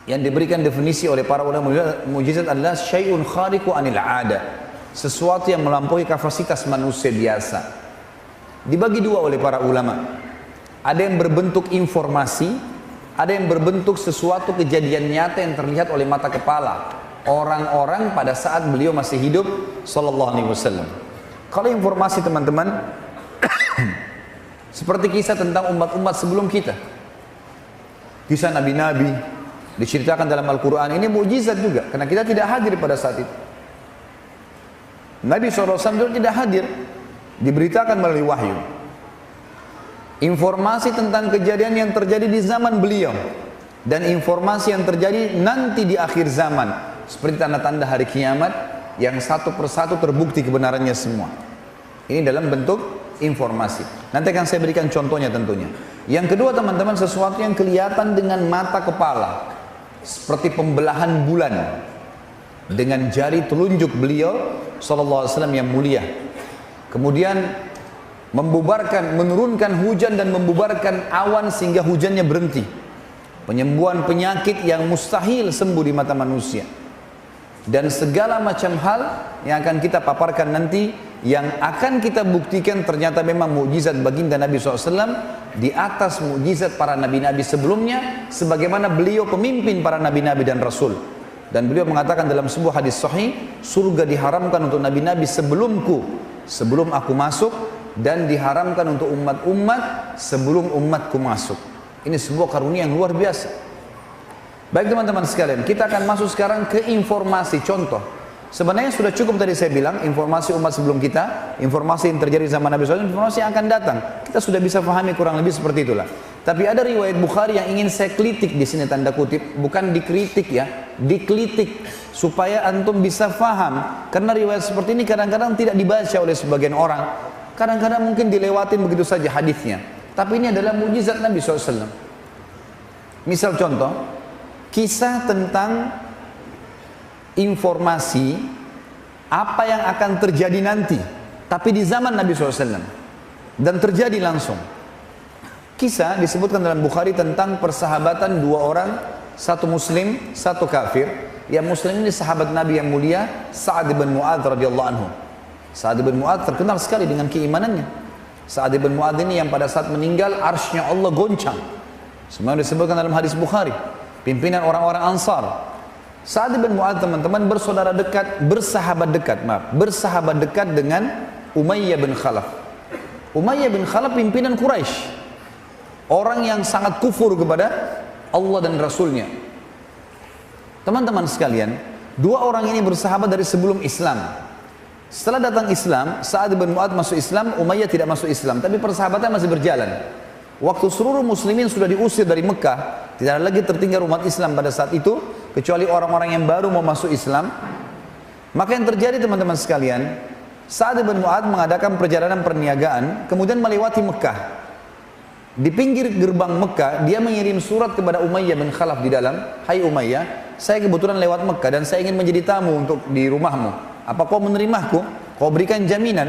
yang diberikan definisi oleh para ulama mukjizat adalah syai'un khariqu anil 'ada, sesuatu yang melampaui kapasitas manusia biasa. Dibagi dua oleh para ulama. Ada yang berbentuk informasi, ada yang berbentuk sesuatu kejadian nyata yang terlihat oleh mata kepala orang-orang pada saat beliau masih hidup sallallahu alaihi wasallam. Kalau informasi teman-teman seperti kisah tentang umat-umat sebelum kita, kisah nabi-nabi diceritakan dalam Al-Quran, ini mukjizat juga karena kita tidak hadir pada saat itu. Nabi SAW tidak hadir, diberitakan melalui wahyu. Informasi tentang kejadian yang terjadi di zaman beliau dan informasi yang terjadi nanti di akhir zaman, seperti tanda-tanda hari kiamat yang satu persatu terbukti kebenarannya semua. Ini dalam bentuk informasi. Nanti akan saya berikan contohnya tentunya. Yang kedua teman-teman, sesuatu yang kelihatan dengan mata kepala, seperti pembelahan bulan dengan jari telunjuk beliau sallallahu alaihi wasallam yang mulia. Kemudian menurunkan hujan dan membubarkan awan sehingga hujannya berhenti. Penyembuhan penyakit yang mustahil sembuh di mata manusia. Dan segala macam hal yang akan kita paparkan nanti, yang akan kita buktikan ternyata memang mukjizat baginda Nabi SAW di atas mukjizat para nabi-nabi sebelumnya, sebagaimana beliau pemimpin para nabi-nabi dan rasul. Dan beliau mengatakan dalam sebuah hadis sahih, surga diharamkan untuk nabi-nabi sebelumku, sebelum aku masuk, dan diharamkan untuk umat-umat sebelum umatku masuk. Ini sebuah karunia yang luar biasa. Baik teman-teman sekalian, kita akan masuk sekarang ke informasi. Contoh, sebenarnya sudah cukup tadi saya bilang, informasi umat sebelum kita, informasi yang terjadi zaman Nabi SAW, informasi yang akan datang. Kita sudah bisa pahami kurang lebih seperti itulah. Tapi ada riwayat Bukhari yang ingin saya kritik di sini, tanda kutip, bukan dikritik ya, dikritik supaya antum bisa faham. Karena riwayat seperti ini kadang-kadang tidak dibaca oleh sebagian orang. Kadang-kadang mungkin dilewatin begitu saja hadisnya. Tapi ini adalah mukjizat Nabi SAW. Misal contoh, kisah tentang informasi apa yang akan terjadi nanti, tapi di zaman Nabi SAW, dan terjadi langsung. Kisah disebutkan dalam Bukhari tentang persahabatan dua orang, satu muslim, satu kafir. Yang muslim ini sahabat Nabi yang mulia, Sa'ad bin Mu'adz radhiyallahu anhu. Sa'ad bin Mu'adz terkenal sekali dengan keimanannya. Sa'ad bin Mu'adz ini yang pada saat meninggal arsy-Nya Allah goncang. Semua disebutkan dalam hadis Bukhari. Pimpinan orang-orang Ansar. Sa'ad bin Mu'adz teman-teman bersahabat dekat dengan Umayyah bin Khalaf. Umayyah bin Khalaf pimpinan Quraisy. Orang yang sangat kufur kepada Allah dan Rasulnya. Teman-teman sekalian, dua orang ini bersahabat dari sebelum Islam. Setelah datang Islam, Sa'ad bin Mu'adz masuk Islam, Umayyah tidak masuk Islam, tapi persahabatan masih berjalan. Waktu seluruh muslimin sudah diusir dari Mekah, tidak ada lagi tertinggal umat Islam pada saat itu, kecuali orang-orang yang baru mau masuk Islam. Maka yang terjadi teman-teman sekalian, Sa'ad bin Mu'adz mengadakan perjalanan perniagaan, kemudian melewati Mekah. Di pinggir gerbang Mekah, dia mengirim surat kepada Umayyah bin Khalaf di dalam, "Hai Umayyah, saya kebetulan lewat Mekah dan saya ingin menjadi tamu untuk di rumahmu. Apa kau menerimaku? Kau berikan jaminan?"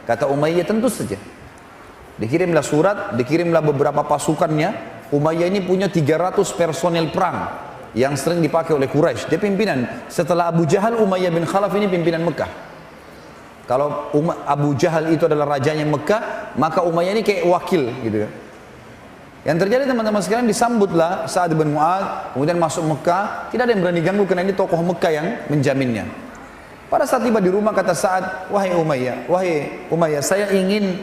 Kata Umayyah, "Tentu saja." Dikirimlah surat, dikirimlah beberapa pasukannya. Umayyah ini punya 300 personel perang yang sering dipakai oleh Quraisy. Dia pimpinan. Setelah Abu Jahal, Umayyah bin Khalaf ini pimpinan Mekah. Kalau Abu Jahal itu adalah rajanya Mekah, maka Umayyah ini kayak wakil gitu ya. Yang terjadi teman-teman sekalian, disambutlah Sa'ad bin Mu'adz, kemudian masuk Mekah. Tidak ada yang berani ganggu karena ini tokoh Mekah yang menjaminnya. Pada saat tiba di rumah kata Sa'ad, wahai Umayyah, saya ingin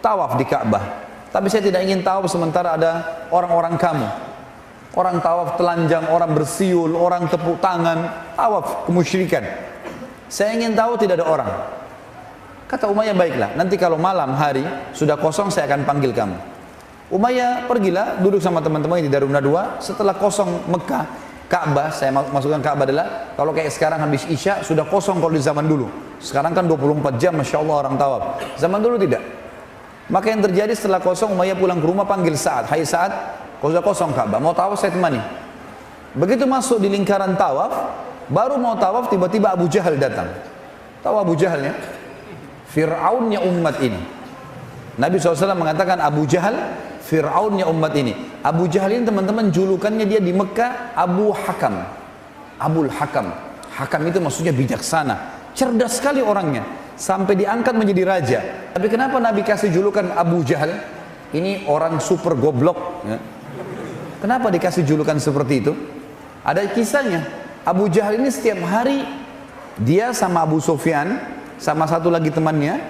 tawaf di Ka'bah. Tapi saya tidak ingin tawaf sementara ada orang-orang kamu. Orang tawaf telanjang, orang bersiul, orang tepuk tangan, tawaf kemusyrikan. Saya ingin tahu tidak ada orang. Kata Umayyah, baiklah, nanti kalau malam hari sudah kosong saya akan panggil kamu. Umayyah pergilah, duduk sama teman-temannya di Darun Nadwa. Setelah kosong Mekah, Ka'bah, saya masukkan Ka'bah adalah, kalau kayak sekarang habis Isya, sudah kosong kalau di zaman dulu. Sekarang kan 24 jam, Masya Allah orang tawaf. Zaman dulu tidak. Maka yang terjadi setelah kosong, Umayyah pulang ke rumah, panggil Sa'ad. Hai Sa'ad, kau sudah kosong Ka'bah, mau tawaf saya temani. Begitu masuk di lingkaran tawaf, baru mau tawaf, tiba-tiba Abu Jahal datang. Tahu Abu Jahal ya? Fir'aunnya umat ini. Nabi SAW mengatakan Abu Jahal Fir'aunnya umat ini. Abu Jahal ini teman-teman julukannya dia di Mekah Abu Hakam. Abul Hakam. Hakam itu maksudnya bijaksana. Cerdas sekali orangnya. Sampai diangkat menjadi raja. Tapi kenapa Nabi kasih julukan Abu Jahal? Ini orang super goblok. Ya. Kenapa dikasih julukan seperti itu? Ada kisahnya. Abu Jahal ini setiap hari dia sama Abu Sufyan, sama satu lagi temannya,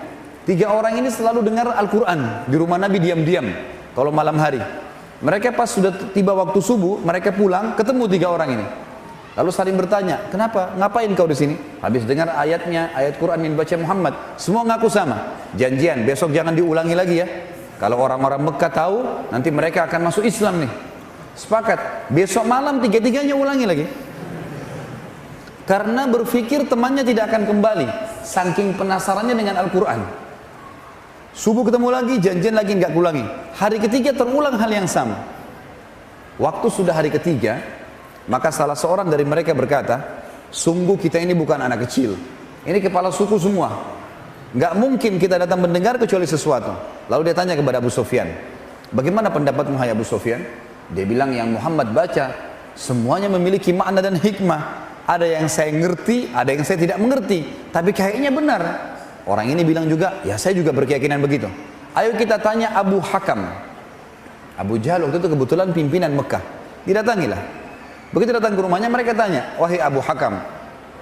3 orang ini selalu dengar Al-Quran di rumah Nabi diam-diam kalau malam hari. Mereka pas sudah tiba waktu subuh, mereka pulang, ketemu 3 orang ini. Lalu saling bertanya, kenapa? Ngapain kau di sini? Habis dengar ayatnya, ayat Quran yang dibaca Muhammad, semua ngaku sama. Janjian, besok jangan diulangi lagi ya. Kalau orang-orang Mekah tahu, nanti mereka akan masuk Islam nih. Sepakat, besok malam 3-3-nya ulangi lagi. Karena berpikir temannya tidak akan kembali, saking penasarannya dengan Al-Quran. Subuh ketemu lagi, janjian lagi nggak ulangi. Hari ketiga terulang hal yang sama. Waktu sudah hari ketiga, maka salah seorang dari mereka berkata, sungguh kita ini bukan anak kecil, ini kepala suku semua, nggak mungkin kita datang mendengar kecuali sesuatu. Lalu dia tanya kepada Abu Sufyan, bagaimana pendapatmu hai Abu Sufyan? Dia bilang yang Muhammad baca semuanya memiliki makna dan hikmah. Ada yang saya ngerti, ada yang saya tidak mengerti, tapi kayaknya benar. Orang ini bilang juga, ya saya juga berkeyakinan begitu. Ayo kita tanya Abu Hakam. Abu Jahal waktu itu kebetulan pimpinan Mekah. Didatangilah. Begitu datang ke rumahnya, mereka tanya, wahai Abu Hakam,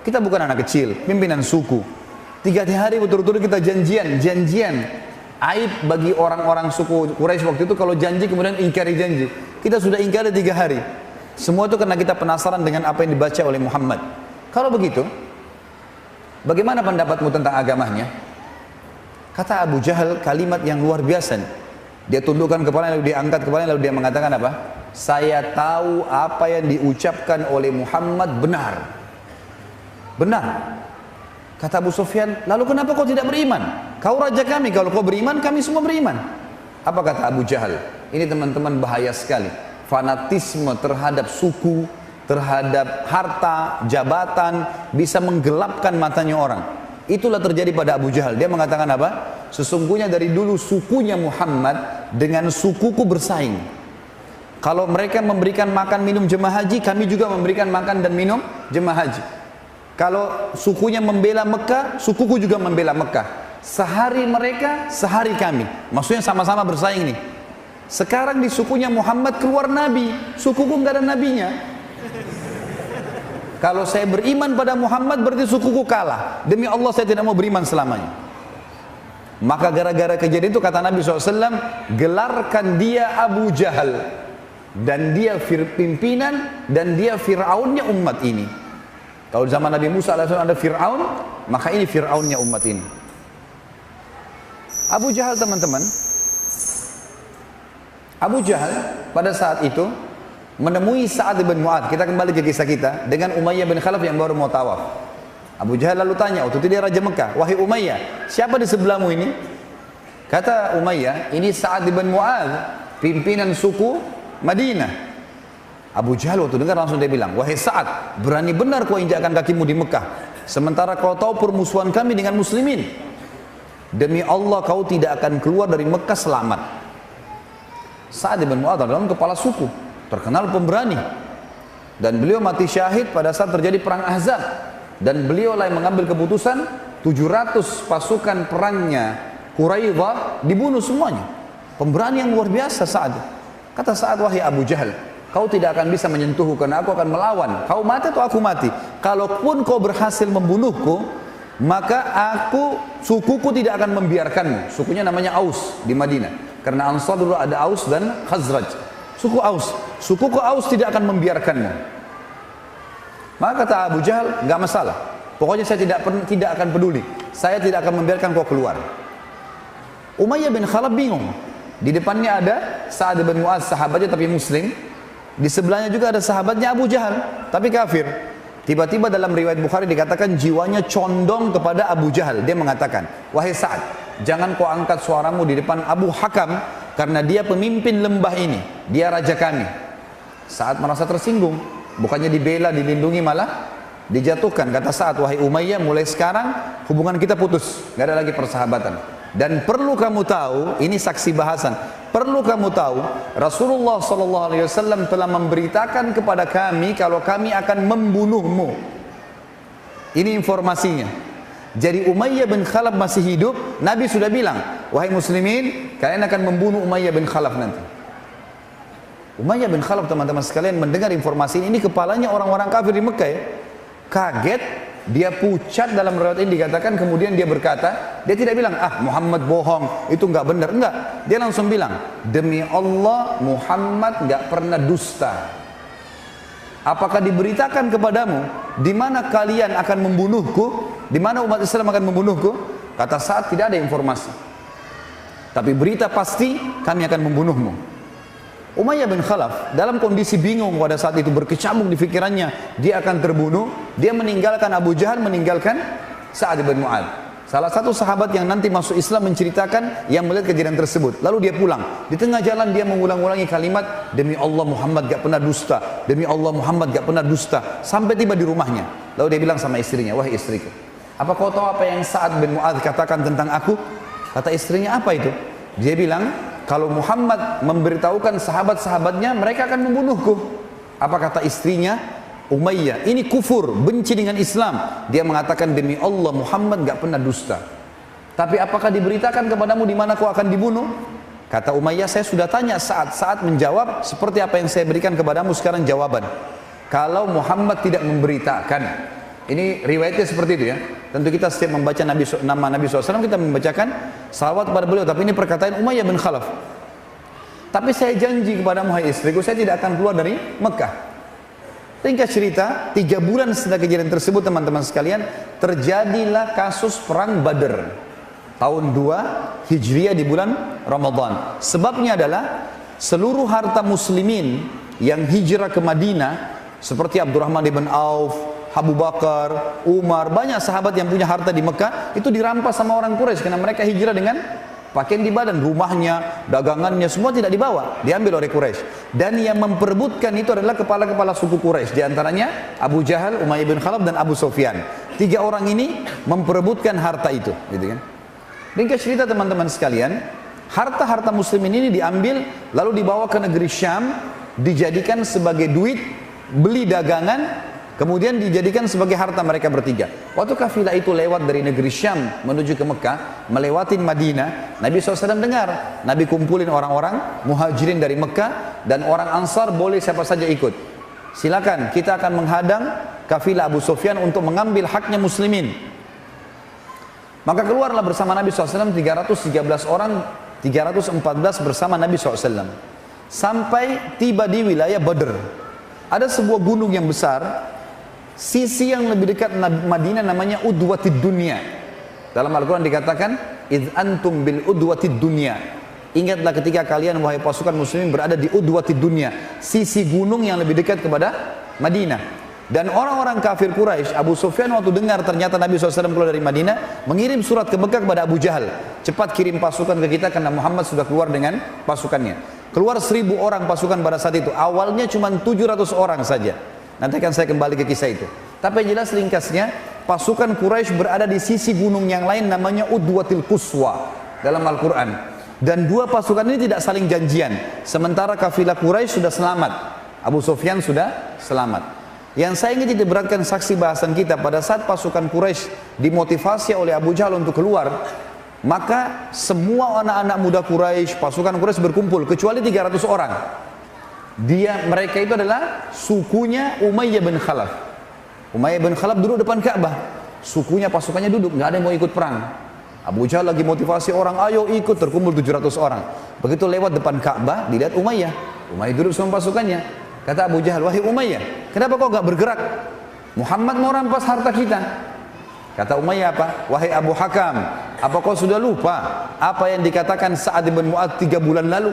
kita bukan anak kecil, pimpinan suku. 3 hari betul-betul kita janjian. Aib bagi orang-orang suku Quraisy waktu itu kalau janji kemudian ingkari janji. Kita sudah ingkari 3 hari. Semua itu karena kita penasaran dengan apa yang dibaca oleh Muhammad. Kalau begitu, bagaimana pendapatmu tentang agamanya? Kata Abu Jahal kalimat yang luar biasa. Dia tundukkan kepalanya, lalu dia angkat kepalanya, lalu dia mengatakan apa? Saya tahu apa yang diucapkan oleh Muhammad benar. Benar. Kata Abu Sufyan, lalu kenapa kau tidak beriman? Kau raja kami, kalau kau beriman, kami semua beriman. Apa kata Abu Jahal? Ini teman-teman bahaya sekali. Fanatisme terhadap suku, terhadap harta, jabatan bisa menggelapkan matanya orang. Itulah terjadi pada Abu Jahal. Dia mengatakan apa? Sesungguhnya dari dulu sukunya Muhammad dengan sukuku bersaing. Kalau mereka memberikan makan minum jemaah haji, kami juga memberikan makan dan minum jemaah haji. Kalau sukunya membela Mekah, sukuku juga membela Mekah. Sehari mereka, sehari kami. Maksudnya sama-sama bersaing nih. Sekarang di sukunya Muhammad keluar nabi, sukuku nggak ada nabinya. Kalau saya beriman pada Muhammad berarti sukuku kalah. Demi Allah saya tidak mau beriman selamanya. Maka gara-gara kejadian itu kata Nabi SAW, gelarkan dia Abu Jahal, dan dia pimpinan, dan dia Fir'aunnya umat ini. Kalau zaman Nabi Musa AS ada Fir'aun, maka ini Fir'aunnya umat ini. Abu Jahal teman-teman, Abu Jahal pada saat itu menemui Sa'ad bin Mu'adz. Kita kembali ke kisah kita dengan Umayyah bin Khalaf yang baru mau tawaf. Abu Jahal lalu tanya, waktu itu dia Raja Mekah, wahai Umayyah, siapa di sebelahmu ini? Kata Umayyah, ini Sa'ad bin Mu'adz, pimpinan suku Madinah. Abu Jahal waktu dengar langsung dia bilang, wahai Sa'ad, berani benar kau injakkan kakimu di Mekah, sementara kau tahu permusuhan kami dengan muslimin. Demi Allah kau tidak akan keluar dari Mekah selamat. Sa'ad bin Mu'adz adalah kepala suku, terkenal pemberani, dan beliau mati syahid pada saat terjadi perang Ahzab, dan beliau lah yang mengambil keputusan 700 pasukan perangnya Quraidah dibunuh semuanya. Pemberani yang luar biasa Sa'ad. Kata Sa'ad, wahai Abu Jahal, kau tidak akan bisa menyentuhku karena aku akan melawan. Kau mati atau aku mati. Kalaupun kau berhasil membunuhku, maka sukuku tidak akan membiarkanmu. Sukunya namanya Aus di Madinah. Karena Ansar dulu ada Aus dan Khazraj. Suku Aus. Sukuku Aus tidak akan membiarkanmu. Maka kata Abu Jahal, nggak masalah. Pokoknya saya tidak akan peduli. Saya tidak akan membiarkan kau keluar. Umayyah bin Khalaf bingung. Di depannya ada Sa'ad bin Mu'adz, sahabatnya tapi muslim. Di sebelahnya juga ada sahabatnya Abu Jahal, tapi kafir. Tiba-tiba dalam riwayat Bukhari dikatakan jiwanya condong kepada Abu Jahal. Dia mengatakan, wahai Sa'ad, jangan kau angkat suaramu di depan Abu Hakam, karena dia pemimpin lembah ini, dia raja kami. Sa'ad merasa tersinggung, bukannya dibela, dilindungi, malah dijatuhkan. Kata Sa'ad, wahai Umayyah, mulai sekarang hubungan kita putus, gak ada lagi persahabatan. Dan perlu kamu tahu, ini saksi bahasan. Perlu kamu tahu, Rasulullah SAW telah memberitakan kepada kami kalau kami akan membunuhmu. Ini informasinya. Jadi Umayyah bin Khalaf masih hidup, Nabi sudah bilang, wahai muslimin, kalian akan membunuh Umayyah bin Khalaf nanti. Umayyah bin Khalaf, teman-teman sekalian, mendengar informasi ini kepalanya orang-orang kafir di Mekah ya. Kaget, dia pucat, dalam riwayat ini dikatakan, kemudian dia berkata, dia tidak bilang, Muhammad bohong, itu enggak benar, enggak. Dia langsung bilang, demi Allah Muhammad enggak pernah dusta. Apakah diberitakan kepadamu di mana kalian akan membunuhku, di mana umat Islam akan membunuhku? Kata Sa'ad, tidak ada informasi. Tapi berita pasti kami akan membunuhmu. Umayyah bin Khalaf dalam kondisi bingung pada saat itu, berkecamuk di pikirannya dia akan terbunuh. Dia meninggalkan Abu Jahal, meninggalkan Sa'ad bin Mu'adz. Salah satu sahabat yang nanti masuk Islam menceritakan yang melihat kejadian tersebut. Lalu dia pulang. Di tengah jalan dia mengulang-ulangi kalimat, demi Allah Muhammad gak pernah dusta, demi Allah Muhammad gak pernah dusta. Sampai tiba di rumahnya. Lalu dia bilang sama istrinya, wahai istriku, apa kau tahu apa yang Sa'ad bin Mu'adz katakan tentang aku? Kata istrinya, apa itu? Dia bilang, kalau Muhammad memberitahukan sahabat-sahabatnya, mereka akan membunuhku. Apa kata istrinya? Umayyah, ini kufur, benci dengan Islam. Dia mengatakan, demi Allah Muhammad gak pernah dusta. Tapi apakah diberitakan kepadamu di mana kau akan dibunuh? Kata Umayyah, saya sudah tanya saat menjawab seperti apa yang saya berikan kepadamu sekarang jawaban. Kalau Muhammad tidak memberitakan, ini riwayatnya seperti itu ya. Tentu kita setiap membaca nama Nabi SAW, kita membacakan salawat kepada beliau. Tapi ini perkataan Umayyah bin Khalaf. Tapi saya janji kepadamu, hai istriku, saya tidak akan keluar dari Mekah. Ringkas cerita, 3 bulan setelah kejadian tersebut, teman-teman sekalian, terjadilah kasus perang Badr. Tahun 2 Hijriah di bulan Ramadan. Sebabnya adalah seluruh harta muslimin yang hijrah ke Madinah, seperti Abdurrahman ibn Auf, Abu Bakar, Umar, banyak sahabat yang punya harta di Mekah, itu dirampas sama orang Quraisy karena mereka hijrah dengan pakaian di badan, rumahnya, dagangannya, semua tidak dibawa, diambil oleh Quraisy. Dan yang memperebutkan itu adalah kepala-kepala suku Quraisy, diantaranya Abu Jahal, Umayyah bin Khalaf, dan Abu Sufyan. 3 orang ini memperebutkan harta itu, gitu kan? Ringkas cerita teman-teman sekalian, harta-harta muslimin ini diambil, lalu dibawa ke negeri Syam, dijadikan sebagai duit, beli dagangan, kemudian dijadikan sebagai harta mereka bertiga. Waktu kafilah itu lewat dari negeri Syam menuju ke Mekah, melewatin Madinah, Nabi SAW dengar, Nabi kumpulin orang-orang muhajirin dari Mekah, dan orang Ansar boleh siapa saja ikut. Silakan, kita akan menghadang kafilah Abu Sufyan untuk mengambil haknya muslimin. Maka keluarlah bersama Nabi SAW 313 orang, 314 bersama Nabi SAW. Sampai tiba di wilayah Badr. Ada sebuah gunung yang besar, sisi yang lebih dekat Madinah namanya Udwatid Dunya. Dalam Al-Quran dikatakan, idh antum bil udwatid dunya. Ingatlah ketika kalian wahai pasukan muslimin berada di Udwatid Dunya, sisi gunung yang lebih dekat kepada Madinah. Dan orang-orang kafir Quraisy, Abu Sufyan waktu dengar ternyata Nabi SAW keluar dari Madinah, mengirim surat ke Mekah kepada Abu Jahal, cepat kirim pasukan ke kita karena Muhammad sudah keluar dengan pasukannya. Keluar 1000 orang pasukan pada saat itu. Awalnya cuma 700 orang saja. Nanti akan saya kembali ke kisah itu. Tapi yang jelas ringkasnya, pasukan Quraisy berada di sisi gunung yang lain namanya Udwatil Quswa dalam Al-Quran. Dan 2 pasukan ini tidak saling janjian. Sementara kafilah Quraisy sudah selamat, Abu Sufyan sudah selamat. Yang saya ingin titik beratkan saksi bahasan kita, pada saat pasukan Quraisy dimotivasi oleh Abu Jahal untuk keluar, maka semua anak-anak muda Quraisy, pasukan Quraisy berkumpul kecuali 300 orang. Mereka itu adalah sukunya Umayyah bin Khalaf. Umayyah bin Khalaf duduk depan Ka'bah, sukunya pasukannya duduk, nggak ada yang mau ikut perang. Abu Jahal lagi motivasi orang, ayo ikut, terkumpul 700 orang. Begitu lewat depan Ka'bah, dilihat Umayyah duduk sama pasukannya. Kata Abu Jahal, wahai Umayyah, kenapa kau nggak bergerak? Muhammad mau rampas harta kita. Kata Umayyah apa? Wahai Abu Hakam, apa kau sudah lupa apa yang dikatakan Sa'ad bin Mu'adz 3 bulan lalu?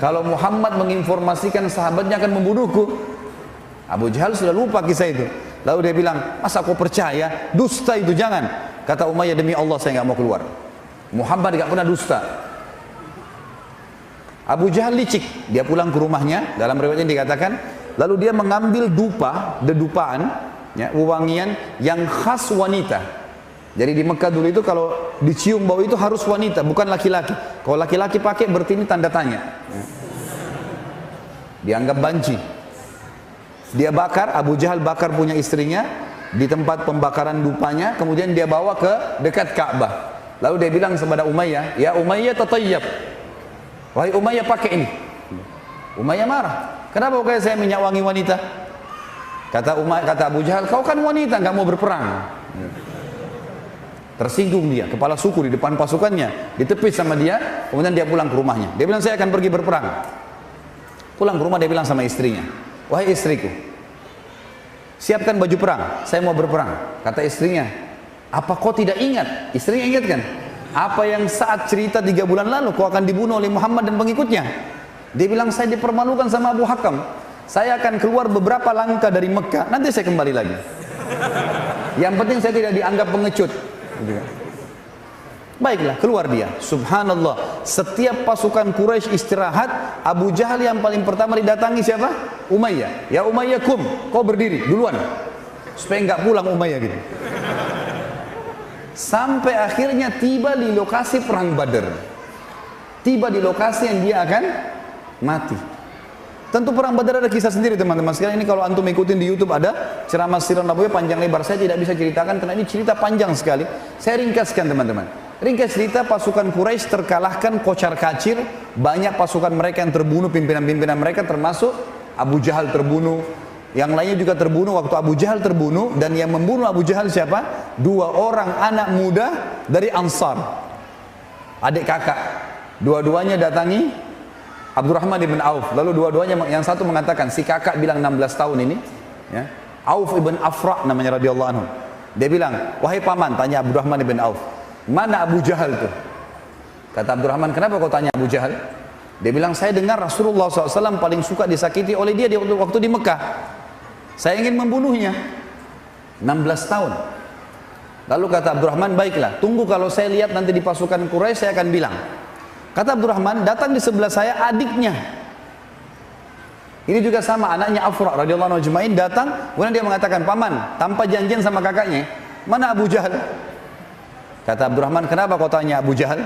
Kalau Muhammad menginformasikan sahabatnya akan membunuhku. Abu Jahal sudah lupa kisah itu. Lalu dia bilang, masa kau percaya? Dusta itu, jangan. Kata Umayyah, demi Allah saya nggak mau keluar. Muhammad nggak pernah dusta. Abu Jahal licik, dia pulang ke rumahnya, dalam riwayatnya dikatakan, lalu dia mengambil dedupaan, ya, wewangian yang khas wanita. Jadi di Mekah dulu itu kalau dicium bau itu harus wanita, bukan laki-laki. Kalau laki-laki pakai berarti ini tanda tanya. Dianggap banci. Dia bakar, Abu Jahal bakar punya istrinya di tempat pembakaran dupanya, kemudian dia bawa ke dekat Ka'bah. Lalu dia bilang kepada Umayyah, "Ya Umayyah tatayyab." Wahai Umayyah, pakai ini. Umayyah marah. "Kenapa kayak saya minyak wangi wanita?" Kata Abu Jahal, "Kau kan wanita, nggak mau berperang." Tersinggung dia, kepala suku di depan pasukannya, ditepis sama dia, kemudian dia pulang ke rumahnya. Dia bilang, "Saya akan pergi berperang." Pulang ke rumah dia bilang sama istrinya, "Wahai istriku, siapkan baju perang, saya mau berperang." Kata istrinya, "Apa kau tidak ingat?" Istrinya ingat kan? "Apa yang saat cerita 3 bulan lalu kau akan dibunuh oleh Muhammad dan pengikutnya?" Dia bilang, "Saya dipermalukan sama Abu Hakam. Saya akan keluar beberapa langkah dari Mekah, nanti saya kembali lagi. Yang penting saya tidak dianggap pengecut." Baiklah, keluar dia. Subhanallah, setiap pasukan Quraisy istirahat, Abu Jahal yang paling pertama didatangi siapa? Umayyah. "Ya Umayyah, kum, kau berdiri duluan." Supaya nggak pulang Umayyah gitu. Sampai akhirnya tiba di lokasi perang Badar. Tiba di lokasi yang dia akan mati. Tentu perang Badar ada kisah sendiri teman-teman sekalian. Ini kalau antum ikutin di YouTube ada ceramah Sirah Nabawiyah panjang lebar. Saya tidak bisa ceritakan karena ini cerita panjang sekali. Saya ringkaskan teman-teman. Ringkas cerita, pasukan Quraisy terkalahkan kocar kacir. Banyak pasukan mereka yang terbunuh, pimpinan-pimpinan mereka termasuk Abu Jahal terbunuh. Yang lainnya juga terbunuh. Waktu Abu Jahal terbunuh, dan yang membunuh Abu Jahal siapa? 2 orang anak muda dari Ansar, adik kakak. Dua-duanya datangi Abdurrahman ibn Auf. Lalu dua-duanya, yang satu mengatakan, si kakak bilang 16 tahun ini, ya, Auf ibn Afra namanya radhiyallahu anhu. Dia bilang, "Wahai paman," tanya Abdurrahman ibn Auf, "mana Abu Jahal itu?" Kata Abdurrahman, "Kenapa kau tanya Abu Jahal?" Dia bilang, "Saya dengar Rasulullah SAW paling suka disakiti oleh dia waktu di Mekah. Saya ingin membunuhnya." 16 tahun. Lalu kata Abdurrahman, "Baiklah, tunggu kalau saya lihat nanti di pasukan Quraisy saya akan bilang." Kata Abdurrahman, datang di sebelah saya adiknya. Ini juga sama, anaknya Afra radhiyallahu anhu ajma'in datang, kemudian dia mengatakan, "Paman, tanpa janjian sama kakaknya, mana Abu Jahal?" Kata Abdurrahman, "Kenapa kau tanya Abu Jahal?"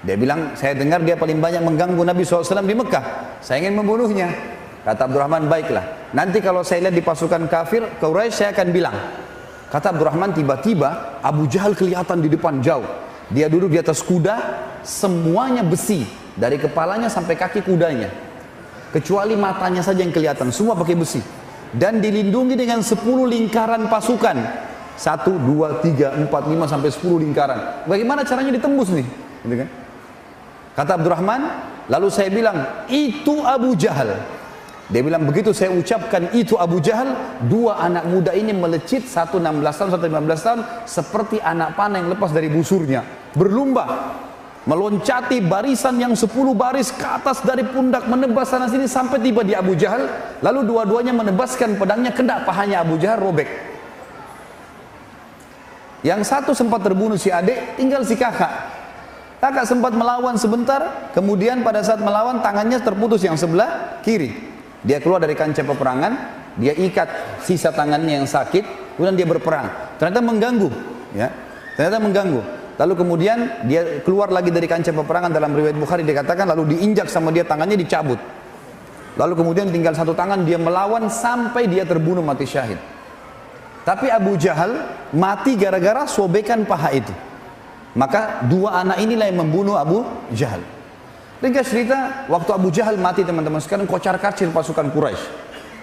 Dia bilang, "Saya dengar dia paling banyak mengganggu Nabi SAW di Mekah. Saya ingin membunuhnya." Kata Abdurrahman, "Baiklah, nanti kalau saya lihat di pasukan kafir Quraisy saya akan bilang." Kata Abdurrahman, tiba-tiba Abu Jahal kelihatan di depan jauh. Dia duduk di atas kuda, semuanya besi, dari kepalanya sampai kaki kudanya, kecuali matanya saja yang kelihatan, semua pakai besi, dan dilindungi dengan 10 lingkaran pasukan. 1, 2, 3, 4, 5 sampai 10 lingkaran. Bagaimana caranya ditembus nih? Gitu kan? Kata Abdurrahman, lalu saya bilang, "Itu Abu Jahal." Dia bilang, begitu saya ucapkan itu Abu Jahal, 2 anak muda ini melecit, satu 16 tahun, satu 15 tahun, seperti anak panah yang lepas dari busurnya, berlumba, meloncati barisan yang 10 baris ke atas dari pundak, menebas sana sini sampai tiba di Abu Jahal. Lalu dua-duanya menebaskan pedangnya, kena pahanya Abu Jahal, robek. Yang satu sempat terbunuh si adik, tinggal si kakak. Kakak sempat melawan sebentar, kemudian pada saat melawan tangannya terputus yang sebelah kiri. Dia keluar dari kancah peperangan, dia ikat sisa tangannya yang sakit, kemudian dia berperang. Ternyata mengganggu, ya. Ternyata mengganggu. Lalu kemudian dia keluar lagi dari kancah peperangan, dalam riwayat Bukhari dikatakan lalu diinjak sama dia, tangannya dicabut. Lalu kemudian tinggal satu tangan, dia melawan sampai dia terbunuh mati syahid. Tapi Abu Jahal mati gara-gara sobekan paha itu. Maka 2 anak inilah yang membunuh Abu Jahal. Ringkas cerita, waktu Abu Jahal mati teman-teman sekarang, kocar kacir pasukan Quraisy,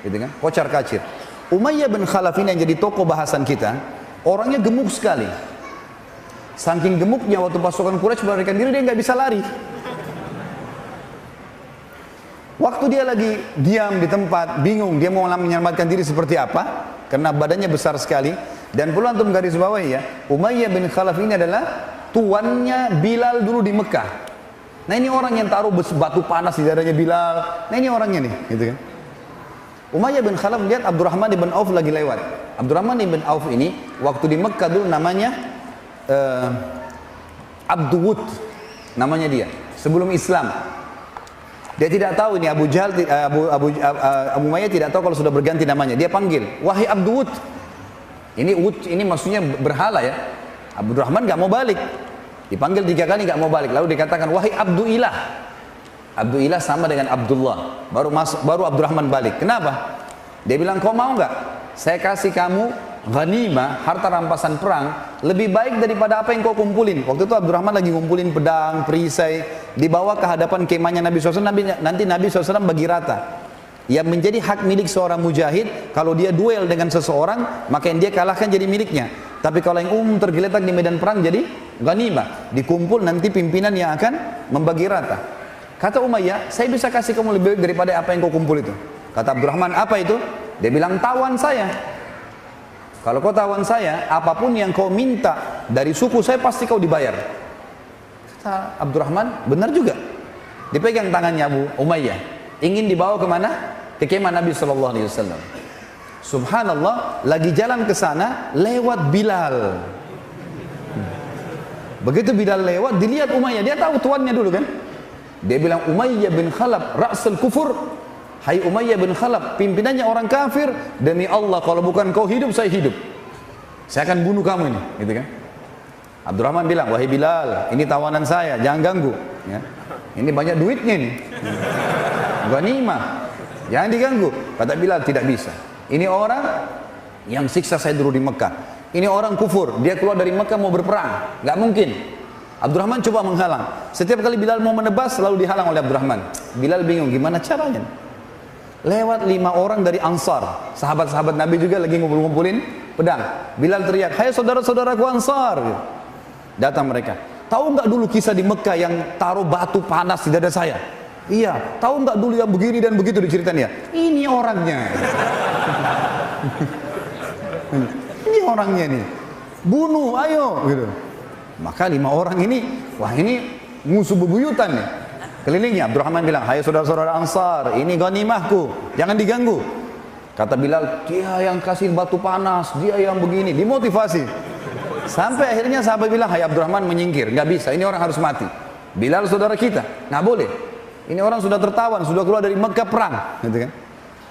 gitu kan? Kocar kacir. Umayyah bin Khalaf ini yang jadi tokoh bahasan kita, orangnya gemuk sekali. Saking gemuknya waktu pasukan Quraisy melarikan diri, dia nggak bisa lari. Waktu dia lagi diam di tempat, bingung dia mau menyelamatkan diri seperti apa, karena badannya besar sekali. Dan perlu antum garis bawahi ya, Umayyah bin Khalaf ini adalah tuannya Bilal dulu di Mekah. Nah ini orang yang taruh batu panas di dadanya Bilal. Nah ini orangnya nih, gitu kan. Umayyah bin Khalaf lihat Abdurrahman ibn Auf lagi lewat. Abdurrahman ibn Auf ini waktu di Mekah dulu namanya Abduwud, namanya dia sebelum Islam. Dia tidak tahu ini Abu Jahal, Abu Umayyah tidak tahu kalau sudah berganti namanya. Dia panggil, "Wahai Abduwud." Ini Wud ini maksudnya berhala ya. Abdurrahman nggak mau balik. Dipanggil 3 kali nggak mau balik. Lalu dikatakan, wahai Abdu Ilah. Abdu Ilah sama dengan Abdullah. Baru Abdurrahman balik. Kenapa? Dia bilang, kau mau nggak? Saya kasih kamu ghanimah, harta rampasan perang, lebih baik daripada apa yang kau kumpulin. Waktu itu Abdurrahman lagi ngumpulin pedang, perisai, dibawa ke hadapan kemahnya Nabi SAW. Nanti Nabi SAW bagi rata. Yang menjadi hak milik seorang mujahid, kalau dia duel dengan seseorang, maka yang dia kalahkan jadi miliknya. Tapi kalau yang umum tergeletak di medan perang jadi ghanimah, dikumpul, nanti pimpinan yang akan membagi rata. Kata Umayyah, saya bisa kasih kamu lebih baik daripada apa yang kau kumpul itu. Kata Abdurrahman, apa itu? Dia bilang, tawan saya. Kalau kau tawan saya, apapun yang kau minta dari suku saya pasti kau dibayar. Kata Abdurrahman, benar juga. Dipegang tangannya Abu Umayyah, ingin dibawa kemana? Ke kemah Nabi SAW. Subhanallah, lagi jalan ke sana, lewat Bilal. Begitu Bilal lewat, dilihat Umayyah, dia tahu tuannya dulu kan? Dia bilang, Umayyah bin Khalaf, Ra'sul Kufur. Hai Umayyah bin Khalaf, pimpinannya orang kafir, demi Allah kalau bukan kau hidup, saya hidup. Saya akan bunuh kamu ini, gitu kan? Abdurrahman bilang, wahai Bilal, ini tawanan saya, jangan ganggu. Ya. Ini banyak duitnya nih. Ghanimah, jangan diganggu. Kata Bilal, tidak bisa. Ini orang yang siksa saya dulu di Mekah. Ini orang kufur, dia keluar dari Mekah mau berperang, nggak mungkin. Abdurrahman coba menghalang. Setiap kali Bilal mau menebas, selalu dihalang oleh Abdurrahman. Bilal bingung, gimana caranya? Lewat 5 orang dari Ansar, sahabat-sahabat Nabi juga lagi ngumpul-ngumpulin pedang. Bilal teriak, hai saudara-saudaraku Ansar. Datang mereka. Tahu nggak dulu kisah di Mekah yang taruh batu panas di dada saya? Iya. Tahu nggak dulu yang begini dan begitu diceritain ya? Ini orangnya. Ini orangnya nih. Bunuh, ayo. Gitu. Maka 5 orang ini, wah ini musuh bebuyutan nih. Kelilingnya, Abdurrahman bilang, hai saudara-saudara Ansar, ini ghanimahku, jangan diganggu. Kata Bilal, dia yang kasih batu panas, dia yang begini, dimotivasi. Sampai akhirnya sahabat bilang, hai Abdurrahman menyingkir, nggak bisa, ini orang harus mati. Bilal saudara kita, nggak boleh. Ini orang sudah tertawan, sudah keluar dari Mekah perang, gitu kan?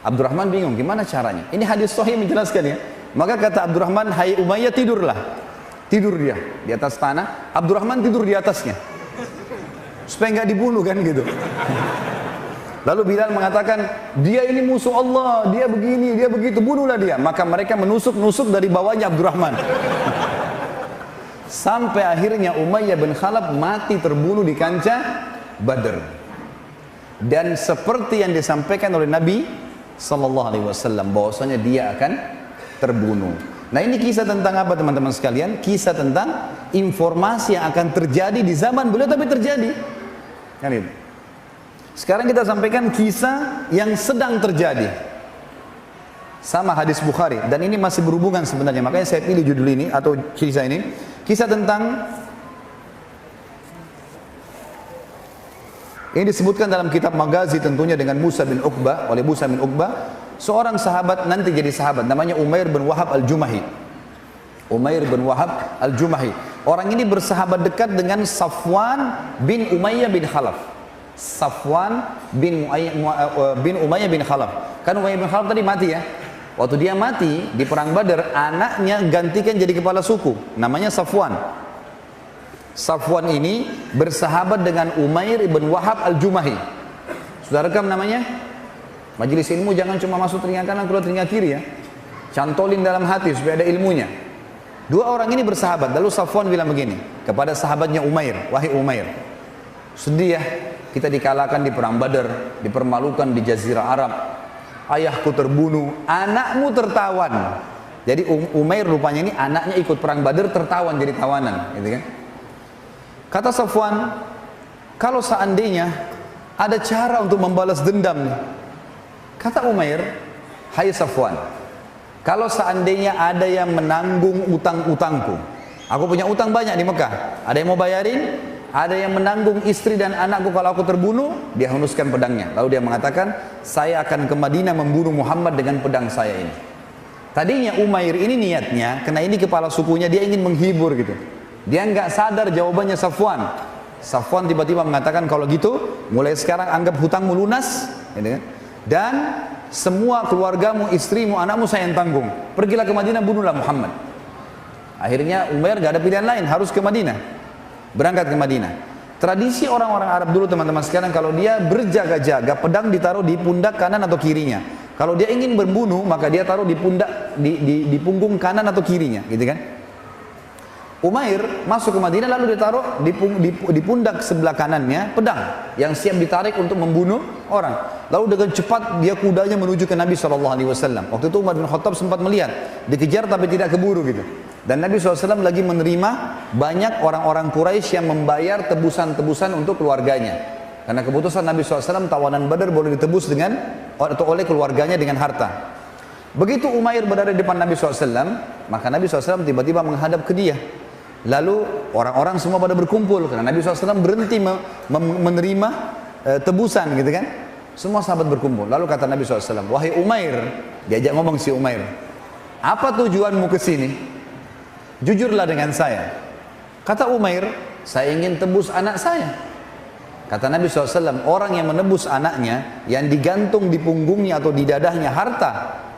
Abdurrahman bingung, gimana caranya? Ini hadis sahih menjelaskan ya. Maka kata Abdurrahman, hai Umayyah tidurlah. Tidur dia di atas tanah, Abdurrahman tidur di atasnya. Supaya nggak dibunuh kan gitu. Lalu Bilal mengatakan, dia ini musuh Allah, dia begini, dia begitu, bunuhlah dia. Maka mereka menusuk-nusuk dari bawahnya Abdurrahman. Sampai akhirnya Umayyah bin Khalaf mati terbunuh di kancah Badr. Dan seperti yang disampaikan oleh Nabi SAW, bahwasanya dia akan terbunuh. Nah ini kisah tentang apa teman-teman sekalian? Kisah tentang informasi yang akan terjadi di zaman beliau tapi terjadi. Kan itu. Sekarang kita sampaikan kisah yang sedang terjadi. Sama hadis Bukhari dan ini masih berhubungan sebenarnya. Makanya saya pilih judul ini atau kisah ini. Kisah tentang ini disebutkan dalam kitab Maghazi tentunya dengan Musa bin Uqbah, oleh Musa bin Uqbah, seorang sahabat nanti jadi sahabat namanya Umair bin Wahab al-Jumahi. Umair bin Wahab al-Jumahi. Orang ini bersahabat dekat dengan Safwan bin Umayyah bin Khalaf. Safwan bin Umayyah bin Khalaf. Kan Umayyah bin Khalaf tadi mati ya. Waktu dia mati di perang Badar, anaknya gantikan jadi kepala suku, namanya Safwan. Safwan ini bersahabat dengan Umair bin Wahab al-Jumahi. Sudah rekam namanya? Majelis ilmu jangan cuma masuk telinga kanan keluar telinga kiri ya. Cantolin dalam hati supaya ada ilmunya. 2 orang ini bersahabat. Lalu Safwan bilang begini kepada sahabatnya Umair, wahai Umair, sedih ya kita dikalahkan di perang Badar, dipermalukan di Jazirah Arab. Ayahku terbunuh, anakmu tertawan. Jadi Umair rupanya ini anaknya ikut perang Badar tertawan jadi tawanan, gitu kan? Kata Safwan, kalau seandainya ada cara untuk membalas dendam, kata Umair, hai Safwan, kalau seandainya ada yang menanggung utang-utangku, aku punya utang banyak di Mekah, ada yang mau bayarin, ada yang menanggung istri dan anakku kalau aku terbunuh, dia henuskan pedangnya. Lalu dia mengatakan, saya akan ke Madinah membunuh Muhammad dengan pedang saya ini. Tadinya Umair ini niatnya, karena ini kepala sukunya, dia ingin menghibur gitu. Dia nggak sadar jawabannya Safwan. Safwan tiba-tiba mengatakan, kalau gitu mulai sekarang anggap hutangmu lunas, gitu kan? Dan semua keluargamu, istrimu, anakmu saya yang tanggung. Pergilah ke Madinah, bunuhlah Muhammad. Akhirnya Umair gak ada pilihan lain, harus ke Madinah. Berangkat ke Madinah. Tradisi orang-orang Arab dulu teman-teman sekalian, kalau dia berjaga-jaga, pedang ditaruh di pundak kanan atau kirinya. Kalau dia ingin membunuh, maka dia taruh di pundak, di punggung kanan atau kirinya, gitu kan? Umair masuk ke Madinah lalu ditaruh di pundak sebelah kanannya pedang yang siap ditarik untuk membunuh orang. Lalu dengan cepat dia kudanya menuju ke Nabi SAW. Waktu itu Umar bin Khattab sempat melihat, dikejar tapi tidak keburu gitu. Dan Nabi SAW lagi menerima banyak orang-orang Quraisy yang membayar tebusan-tebusan untuk keluarganya. Karena keputusan Nabi SAW tawanan Badar boleh ditebus dengan atau oleh keluarganya dengan harta. Begitu Umair berada di depan Nabi SAW, maka Nabi SAW tiba-tiba menghadap ke dia. Lalu orang-orang semua pada berkumpul karena Nabi SAW berhenti menerima tebusan gitu kan. Semua sahabat berkumpul. Lalu kata Nabi SAW, wahai Umair, diajak ngomong si Umair, apa tujuanmu ke sini? Jujurlah dengan saya. Kata Umair, saya ingin tebus anak saya. Kata Nabi SAW, orang yang menebus anaknya, yang digantung di punggungnya atau di dadahnya harta,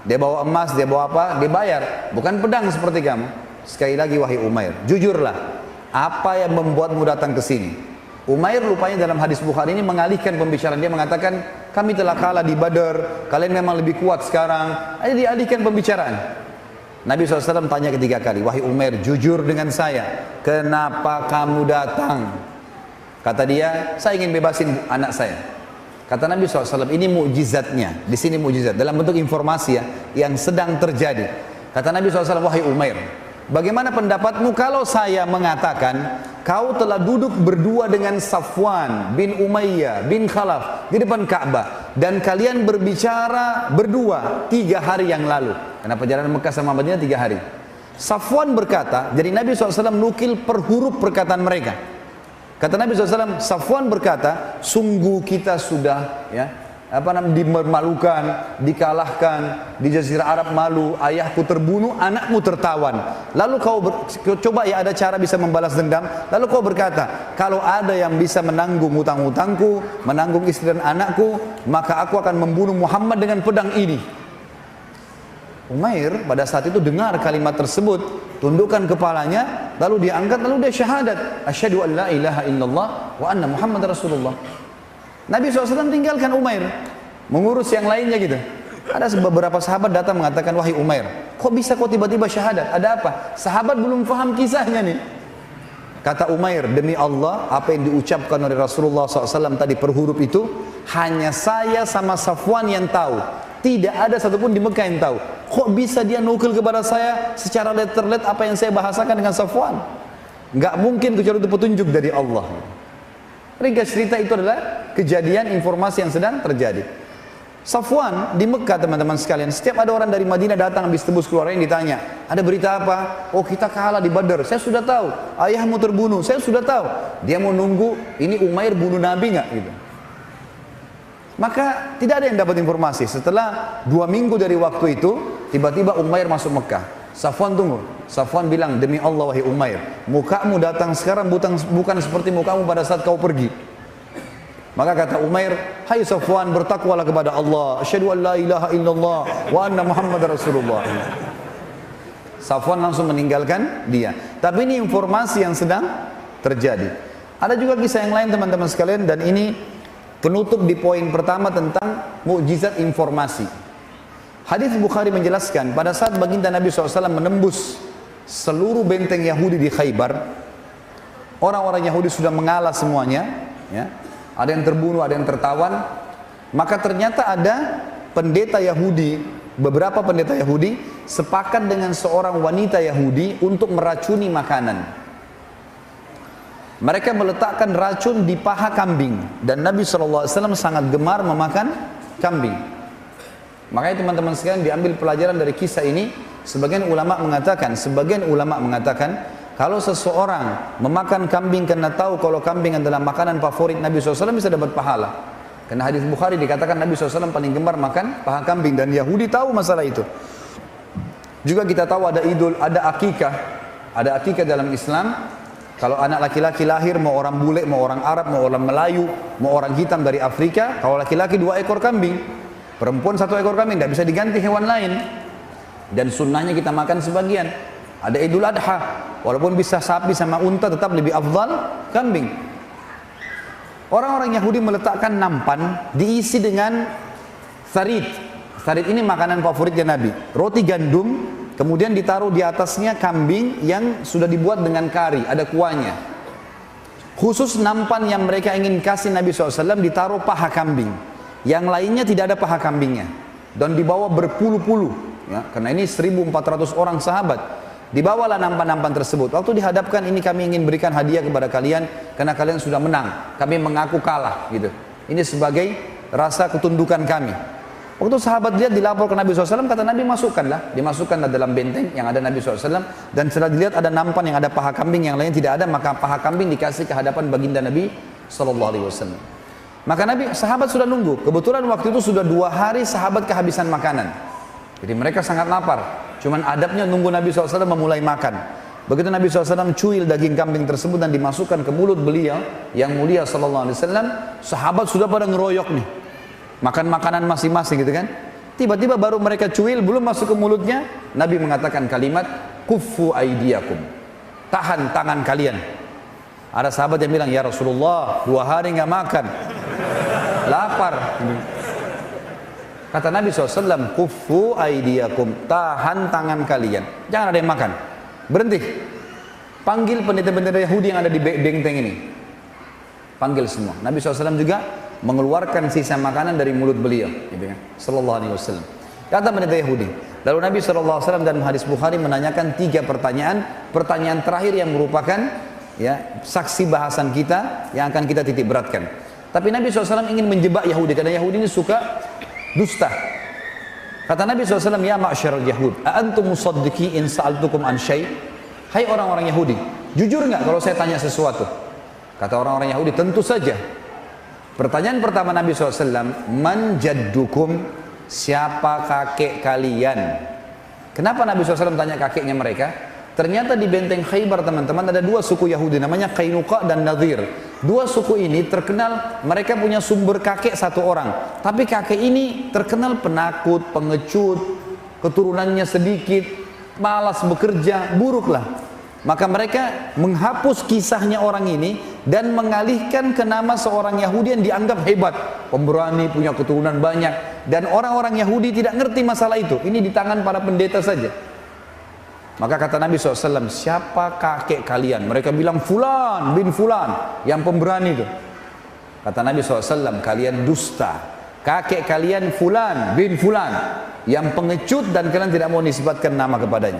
dia bawa emas, dia bawa apa, dia bayar, bukan pedang seperti kamu. Sekali lagi wahai Umair, jujurlah, apa yang membuatmu datang ke sini? Umair rupanya dalam hadis Bukhari ini mengalihkan pembicaraan. Dia mengatakan, kami telah kalah di Badar, kalian memang lebih kuat sekarang. Ayo dialihkan pembicaraan. Nabi SAW tanya ketiga kali, wahai Umair, jujur dengan saya, kenapa kamu datang? Kata dia, saya ingin bebasin anak saya. Kata Nabi SAW, ini mukjizatnya. Di sini mukjizat dalam bentuk informasi ya, yang sedang terjadi. Kata Nabi SAW, wahai Umair, bagaimana pendapatmu kalau saya mengatakan kau telah duduk berdua dengan Safwan bin Umayyah bin Khalaf di depan Ka'bah dan kalian berbicara berdua 3 hari yang lalu. Karena perjalanan Mekah sama Madinah 3 hari. Safwan berkata, jadi Nabi SAW nukil per huruf perkataan mereka. Kata Nabi SAW, Safwan berkata, sungguh kita sudah dimalukan, dikalahkan, di Jazirah Arab malu, ayahku terbunuh, anakmu tertawan. Lalu kau coba ya ada cara bisa membalas dendam. Lalu kau berkata, kalau ada yang bisa menanggung hutang-hutangku, menanggung istri dan anakku, maka aku akan membunuh Muhammad dengan pedang ini. Umair pada saat itu dengar kalimat tersebut, tundukkan kepalanya, lalu dia angkat, lalu dia syahadat, asyhadu an la ilaha illallah wa anna Muhammad Rasulullah. Nabi SAW tinggalkan Umair, mengurus yang lainnya gitu. Ada beberapa sahabat datang mengatakan, wahai Umair, kok bisa kok tiba-tiba syahadat? Ada apa? Sahabat belum paham kisahnya nih. Kata Umair, demi Allah, apa yang diucapkan oleh Rasulullah SAW tadi per huruf itu, hanya saya sama Safwan yang tahu. Tidak ada satupun di Mekah yang tahu. Kok bisa dia nukil kepada saya secara letter-let apa yang saya bahasakan dengan Safwan? Nggak mungkin kecuali itu petunjuk dari Allah. Ringkas cerita itu adalah kejadian informasi yang sedang terjadi. Safwan di Mekah teman-teman sekalian, setiap ada orang dari Madinah datang habis tebus keluar yang ditanya, ada berita apa? Oh kita kalah di Badar, saya sudah tahu. Ayahmu terbunuh, saya sudah tahu. Dia mau nunggu ini Umair bunuh Nabi nggak gitu. Maka tidak ada yang dapat informasi. Setelah 2 minggu dari waktu itu, tiba-tiba Umair masuk Mekah. Safwan tunggu. Safwan bilang, demi Allah wahai Umair, mukamu datang sekarang bukan seperti mukamu pada saat kau pergi. Maka kata Umair, hai Safwan, bertakwalah kepada Allah. Asyhadu an la ilaha illallah wa anna Muhammad Rasulullah. Safwan langsung meninggalkan dia. Tapi ini informasi yang sedang terjadi. Ada juga kisah yang lain teman-teman sekalian, dan ini penutup di poin pertama tentang mukjizat informasi. Hadis Bukhari menjelaskan, pada saat baginda Nabi SAW menembus seluruh benteng Yahudi di Khaybar, orang-orang Yahudi sudah mengalah semuanya, ya. Ada yang terbunuh, ada yang tertawan. Maka ternyata ada pendeta Yahudi, beberapa pendeta Yahudi sepakat dengan seorang wanita Yahudi untuk meracuni makanan. Mereka meletakkan racun di paha kambing, dan Nabi SAW sangat gemar memakan kambing. Makanya teman-teman sekalian diambil pelajaran dari kisah ini. Sebagian ulama mengatakan, kalau seseorang memakan kambing karena tahu kalau kambing adalah makanan favorit Nabi SAW, bisa dapat pahala. Karena hadis Bukhari dikatakan Nabi SAW paling gemar makan paha kambing, dan Yahudi tahu masalah itu. Juga kita tahu ada idul, ada akikah dalam Islam. Kalau anak laki-laki lahir, mau orang bule, mau orang Arab, mau orang Melayu, mau orang hitam dari Afrika, kalau laki-laki 2 ekor kambing, perempuan 1 ekor kambing, tidak bisa diganti hewan lain. Dan sunnahnya kita makan sebagian. Ada Idul Adha, walaupun bisa sapi sama unta tetap lebih afdal kambing. Orang-orang Yahudi meletakkan nampan diisi dengan tharid. Tharid ini makanan favoritnya Nabi. Roti gandum, kemudian ditaruh di atasnya kambing yang sudah dibuat dengan kari, ada kuahnya. Khusus nampan yang mereka ingin kasih Nabi SAW ditaruh paha kambing. Yang lainnya tidak ada paha kambingnya. Dan dibawa berpuluh-puluh. Ya, karena ini 1.400 orang sahabat. Dibawalah nampan-nampan tersebut. Waktu dihadapkan, ini kami ingin berikan hadiah kepada kalian karena kalian sudah menang. Kami mengaku kalah, gitu. Ini sebagai rasa ketundukan kami. Waktu sahabat lihat dilapor ke Nabi SAW, kata Nabi masukkanlah. Dimasukkanlah dalam benteng yang ada Nabi SAW. Dan setelah dilihat ada nampan yang ada paha kambing, yang lain tidak ada, maka paha kambing dikasih ke hadapan baginda Nabi SAW. Maka Nabi, sahabat sudah nunggu. Kebetulan waktu itu sudah 2 hari sahabat kehabisan makanan. Jadi mereka sangat lapar. Cuman adabnya nunggu Nabi SAW memulai makan. Begitu Nabi SAW cuil daging kambing tersebut dan dimasukkan ke mulut beliau yang mulia SAW, sahabat sudah pada ngeroyok nih. Makan makanan masing-masing gitu kan. Tiba-tiba baru mereka cuil, belum masuk ke mulutnya, Nabi mengatakan kalimat, kuffu aidiakum. Tahan tangan kalian. Ada sahabat yang bilang, ya Rasulullah, 2 hari nggak makan. Lapar. Kata Nabi SAW, kuffu aidiakum, tahan tangan kalian. Jangan ada yang makan. Berhenti. Panggil pendeta-pendeta Yahudi yang ada di benteng ini. Panggil semua. Nabi SAW juga mengeluarkan sisa makanan dari mulut beliau. Gitu kan? Sallallahu alaihi wasallam. Kata pendeta Yahudi. Lalu Nabi SAW dalam hadis Bukhari menanyakan 3 pertanyaan. Pertanyaan terakhir yang merupakan ya, saksi bahasan kita yang akan kita titik beratkan. Tapi Nabi SAW ingin menjebak Yahudi. Karena Yahudi ini suka dusta. Kata Nabi SAW, ya ma'syaral Yahud, a'antum musaddiqi in sa'altukum an syai'? Hai orang-orang Yahudi, jujur nggak kalau saya tanya sesuatu? Kata orang-orang Yahudi, tentu saja. Pertanyaan pertama Nabi SAW, man jaddukum, siapa kakek kalian? Kenapa Nabi SAW tanya kakeknya mereka? Ternyata di benteng Khaybar teman-teman ada 2 suku Yahudi namanya Qainuqa dan Nadir. 2 suku ini terkenal mereka punya sumber kakek 1 orang. Tapi kakek ini terkenal penakut, pengecut, keturunannya sedikit, malas bekerja, buruklah. Maka mereka menghapus kisahnya orang ini dan mengalihkan ke nama seorang Yahudi yang dianggap hebat, pemberani, punya keturunan banyak. Dan orang-orang Yahudi tidak ngerti masalah itu. Ini di tangan para pendeta saja. Maka kata Nabi SAW, siapa kakek kalian? Mereka bilang Fulan bin Fulan, yang pemberani itu. Kata Nabi SAW, kalian dusta. Kakek kalian Fulan bin Fulan, yang pengecut dan kalian tidak mau nisbatkan nama kepadanya.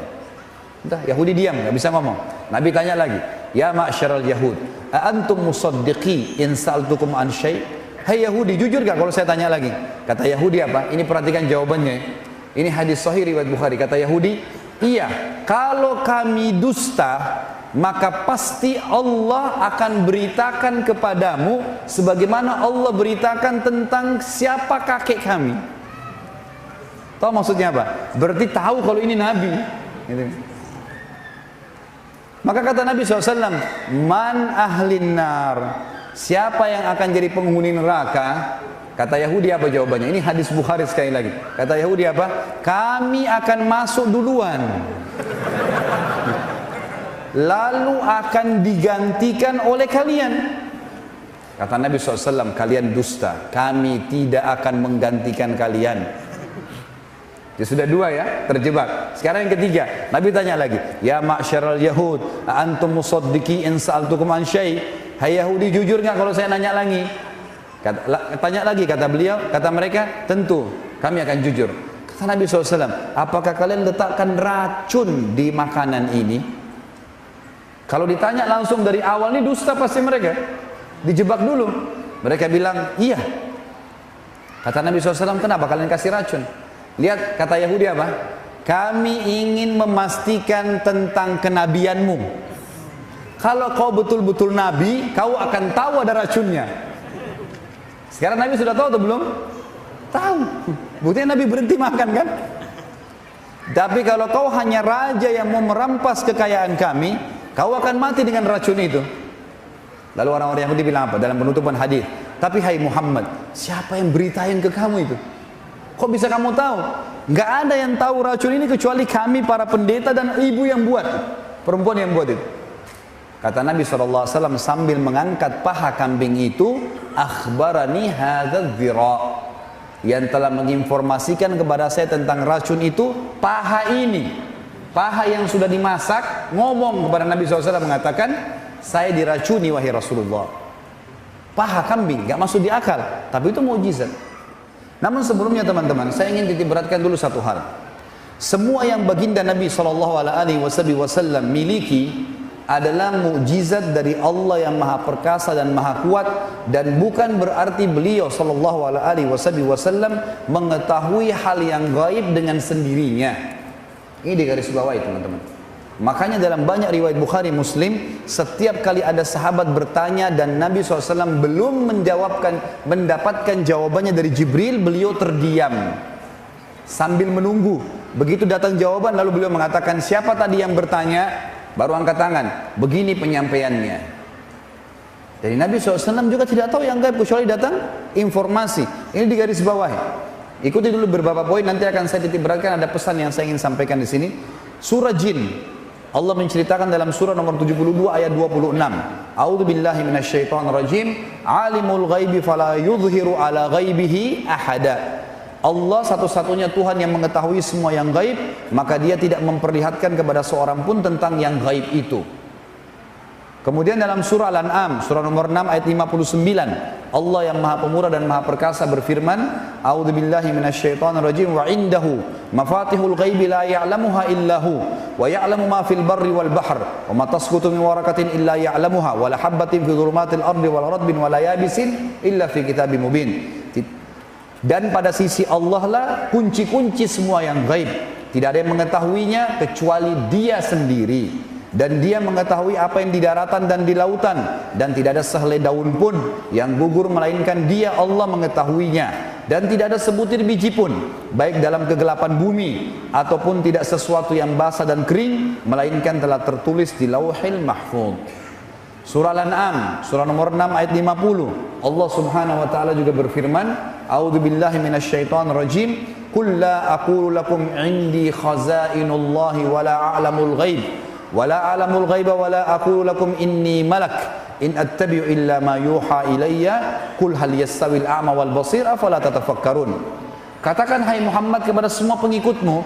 Entah, Yahudi diam, nggak bisa ngomong. Nabi tanya lagi, ya ma'syaral Yahud, a'antum musaddiqi in sa'altukum an syai'? Hai Yahudi, jujur gak kalau saya tanya lagi? Kata Yahudi apa? Ini perhatikan jawabannya. Ini hadis sahih riwayat Bukhari. Kata Yahudi, iya, kalau kami dusta, maka pasti Allah akan beritakan kepadamu sebagaimana Allah beritakan tentang siapa kakek kami. Tahu maksudnya apa? Berarti tahu kalau ini Nabi. Gitu. Maka kata Nabi SAW, man ahlin nar, siapa yang akan jadi penghuni neraka? Kata Yahudi apa jawabannya? Ini hadis Bukhari sekali lagi. Kata Yahudi apa? Kami akan masuk duluan, lalu akan digantikan oleh kalian. Kata Nabi SAW, kalian dusta, kami tidak akan menggantikan kalian. Ya sudah 2 ya, terjebak. Sekarang yang ketiga, Nabi tanya lagi, ya ma'syaral Yahud, antum musaddiqi in sa'altukum an syai'? Hai Yahudi, jujur nggak kalau saya nanya lagi? Tanya lagi, kata beliau, kata mereka, tentu kami akan jujur. Kata Nabi SAW, apakah kalian letakkan racun di makanan ini? Kalau ditanya langsung dari awal, ini dusta pasti mereka. Dijebak dulu. Mereka bilang, iya. Kata Nabi SAW, kenapa kalian kasih racun? Lihat kata Yahudi apa? Kami ingin memastikan tentang kenabianmu. Kalau kau betul-betul nabi, kau akan tahu ada racunnya. Sekarang Nabi sudah tahu atau belum? Tahu. Buktinya Nabi berhenti makan kan? Tapi kalau kau hanya raja yang mau merampas kekayaan kami, kau akan mati dengan racun itu. Lalu orang-orang Yahudi bilang apa? Dalam penutupan hadis, tapi hai Muhammad, siapa yang beritain ke kamu itu? Kok bisa kamu tahu? Nggak ada yang tahu racun ini kecuali kami para pendeta dan ibu yang buat, perempuan yang buat itu. Kata Nabi SAW sambil mengangkat paha kambing itu, akhbarani hadzal dzira, yang telah menginformasikan kepada saya tentang racun itu, paha ini, paha yang sudah dimasak, ngomong kepada Nabi SAW mengatakan, saya diracuni wahai Rasulullah. Paha kambing, nggak masuk di akal, tapi itu mukjizat. Namun sebelumnya teman-teman, saya ingin titik beratkan dulu satu hal. Semua yang baginda Nabi SAW miliki adalah mukjizat dari Allah yang maha perkasa dan maha kuat, dan bukan berarti beliau SAW mengetahui hal yang gaib dengan sendirinya. Ini di garis bawah teman-teman. Makanya dalam banyak riwayat Bukhari Muslim, setiap kali ada sahabat bertanya dan Nabi SAW belum mendapatkan jawabannya dari Jibril, beliau terdiam sambil menunggu. Begitu datang jawaban, lalu beliau mengatakan, siapa tadi yang bertanya? Baru angkat tangan. Begini penyampaiannya. Jadi Nabi SAW juga tidak tahu yang gaib kecuali datang informasi. Ini di garis bawah. Ikuti dulu beberapa poin, nanti akan saya titik beratkan. Ada pesan yang saya ingin sampaikan di sini. Surah Jin. Allah menceritakan dalam surah nomor 72 ayat 26. A'udzu billahi minasyaitonir rajim. Alimul ghaibi fala yudhiru ala ghaibihi ahada. Allah satu-satunya Tuhan yang mengetahui semua yang gaib, maka dia tidak memperlihatkan kepada seorang pun tentang yang gaib itu. Kemudian dalam surah Al-An'am, surah nomor 6 ayat 59, Allah yang maha pemurah dan maha perkasa berfirman, A'udzu billahi minasyaitonir rajim, wa indahu mafatihul ghaibi la ya'lamuha illahu wa ya'lamu ma fil barri wal bahr wa ma tasqutu min waraqatin illa ya'lamuha wa la habatin fi dhulumatil ardi wal radbin wa la yabisin illa fi kitabim mubin. Dan pada sisi Allah lah kunci-kunci semua yang gaib. Tidak ada yang mengetahuinya kecuali dia sendiri. Dan dia mengetahui apa yang di daratan dan di lautan. Dan tidak ada sehelai daun pun yang gugur melainkan dia Allah mengetahuinya. Dan tidak ada sebutir biji pun, baik dalam kegelapan bumi ataupun tidak sesuatu yang basah dan kering, melainkan telah tertulis di Lauhil Mahfuz. Surah Al-An'am, surah nomor 6 ayat 50. Allah Subhanahu wa taala juga berfirman, A'udzu billahi minasyaitonir rajim, qul la aqulu lakum 'indi khazainullahi wa la a'lamul ghaib wa la a'lamul ghaiba wa la aqulu lakum inni malak in attabi'u illa ma yuha ilayya qul hal yastawil a'ma wal basir afala tatafakkarun. Katakan hai Muhammad kepada semua pengikutmu,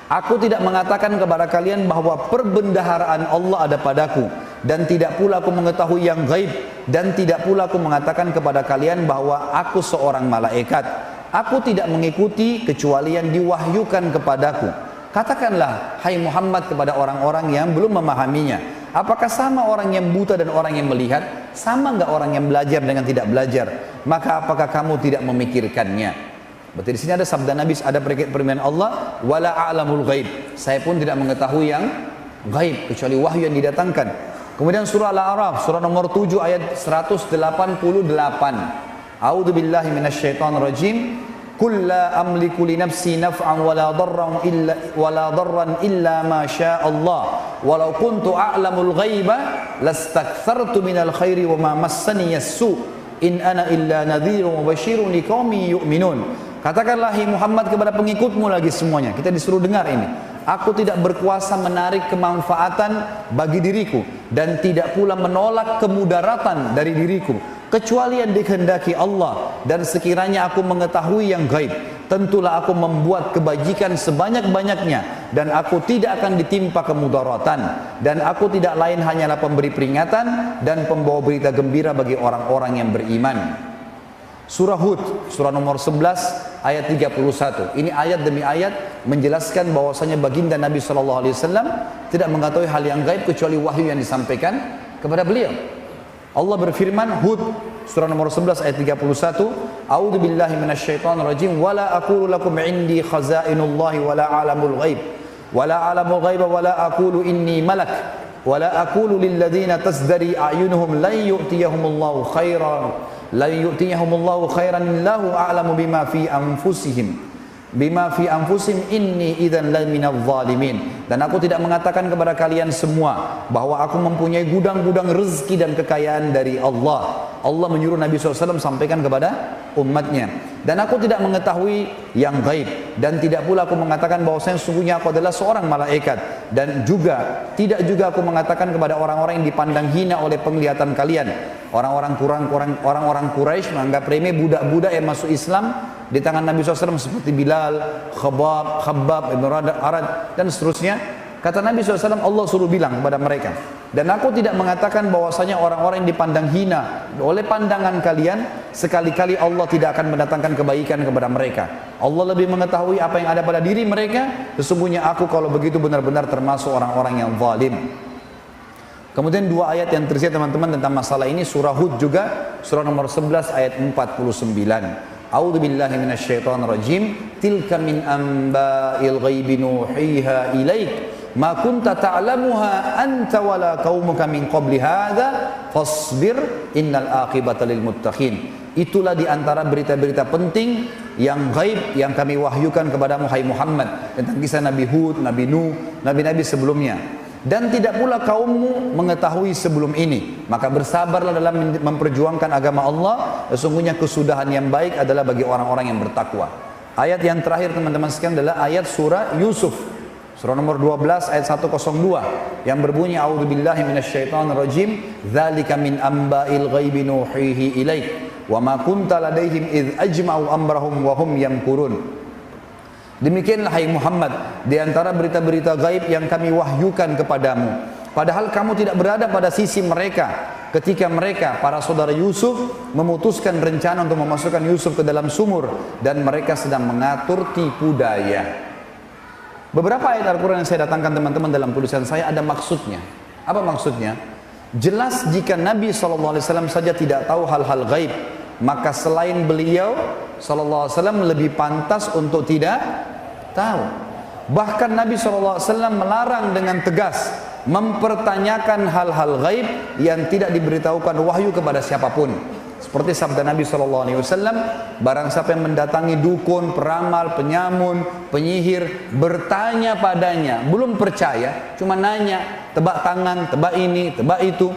aku tidak mengatakan kepada kalian bahwa perbendaharaan Allah ada padaku, dan tidak pula aku mengetahui yang gaib, dan tidak pula aku mengatakan kepada kalian bahwa aku seorang malaikat. Aku tidak mengikuti kecuali yang diwahyukan kepadaku. Katakanlah hai Muhammad kepada orang-orang yang belum memahaminya, apakah sama orang yang buta dan orang yang melihat? Sama enggak orang yang belajar dengan tidak belajar? Maka apakah kamu tidak memikirkannya? Berarti di sini ada sabda Nabi, ada perkataan Allah, wala a'lamul ghaib. Saya pun tidak mengetahui yang gaib kecuali wahyu yang didatangkan. Kemudian surah Al-A'raf, surah nomor 7 ayat 188. A'udzu billahi minasyaitonir rajim. Qul la amliku li nafsi naf'an wala darran illa ma syaa Allah. Walau kuntu a'lamul ghaiba lastakthartu minal khairi wa ma massani as-su. In ana illa nadhirun wa basyirun liqaumin yu'minun. Katakanlah hai Muhammad kepada pengikutmu lagi semuanya. Kita disuruh dengar ini. Aku tidak berkuasa menarik kemanfaatan bagi diriku dan tidak pula menolak kemudaratan dari diriku kecuali yang dikehendaki Allah, dan sekiranya aku mengetahui yang gaib, tentulah aku membuat kebajikan sebanyak-banyaknya dan aku tidak akan ditimpa kemudaratan, dan aku tidak lain hanyalah pemberi peringatan dan pembawa berita gembira bagi orang-orang yang beriman. Surah Hud, surah nomor 11 ayat 31. Ini ayat demi ayat menjelaskan bahwasanya baginda Nabi SAW tidak mengetahui hal yang gaib kecuali wahyu yang disampaikan kepada beliau. Allah berfirman, Hud surah nomor 11 ayat 31, A'udzu billahi minasyaitonir rajim, wala aqulu lakum 'indi khazainullahi wala a'lamul ghaib wala a'lamul ghaiba wala aqulu inni malak wala aqulu lil ladzina tazdari a'yunuhum lan yu'tiyahumullahu khairan illahu a'lamu bima fi anfusihim. bima fi anfusim inni idzan la minadz zalimin. Dan aku tidak mengatakan kepada kalian semua bahwa aku mempunyai gudang-gudang rezeki dan kekayaan dari Allah. Allah menyuruh Nabi SAW sampaikan kepada umatnya. Dan aku tidak mengetahui yang gaib, dan tidak pula aku mengatakan bahwasanya sesungguhnya aku adalah seorang malaikat, dan juga tidak juga aku mengatakan kepada orang-orang yang dipandang hina oleh penglihatan kalian. Orang-orang Quraisy menganggap remeh budak-budak yang masuk Islam di tangan Nabi SAW seperti Bilal, Khabbab, Ibn Arad dan seterusnya. Kata Nabi SAW, Allah suruh bilang kepada mereka, dan aku tidak mengatakan bahwasanya orang-orang yang dipandang hina oleh pandangan kalian, sekali-kali Allah tidak akan mendatangkan kebaikan kepada mereka. Allah lebih mengetahui apa yang ada pada diri mereka. Sesungguhnya aku kalau begitu benar-benar termasuk orang-orang yang zalim. Kemudian dua ayat yang tersisa teman-teman tentang masalah ini, surah Hud juga, surah nomor 11 ayat 49. A'udzu billahi minasyaitonir rajim. Tilka min amba'il ghaibi nuhiha ilaik ma kunta ta'lamuha anta wala qaumuka min qabli hadza fasbir innal aqibata lil muttaqin. Itulah di antara berita-berita penting yang gaib yang kami wahyukan kepadamu hai Muhammad, tentang kisah Nabi Hud, Nabi Nuh, nabi-nabi sebelumnya. Dan tidak pula kaummu mengetahui sebelum ini, maka bersabarlah dalam memperjuangkan agama Allah. Sesungguhnya kesudahan yang baik adalah bagi orang-orang yang bertakwa. Ayat yang terakhir teman-teman sekalian adalah ayat surah Yusuf, surah nomor 12 ayat 102 yang berbunyi a'udzubillahi minasyaitonir rajim. Dzalika min amba'il ghaibi nuhihi ilaik wa ma kunta ladaihim idz ajma'u amrahum wa hum yamkurun. Demikianlah hai Muhammad, di antara berita-berita gaib yang kami wahyukan kepadamu, padahal kamu tidak berada pada sisi mereka ketika mereka, para saudara Yusuf, memutuskan rencana untuk memasukkan Yusuf ke dalam sumur, dan mereka sedang mengatur tipu daya. Beberapa ayat Al-Quran yang saya datangkan teman-teman dalam tulisan saya ada maksudnya. Apa maksudnya? Jelas jika Nabi SAW saja tidak tahu hal-hal gaib, maka selain beliau SAW lebih pantas untuk tidak tahu. Bahkan Nabi SAW melarang dengan tegas mempertanyakan hal-hal gaib yang tidak diberitahukan wahyu kepada siapapun. Seperti sabda Nabi SAW, barang siapa yang mendatangi dukun, peramal, penyamun, penyihir, bertanya padanya, belum percaya, cuma nanya, tebak tangan, tebak ini, tebak itu,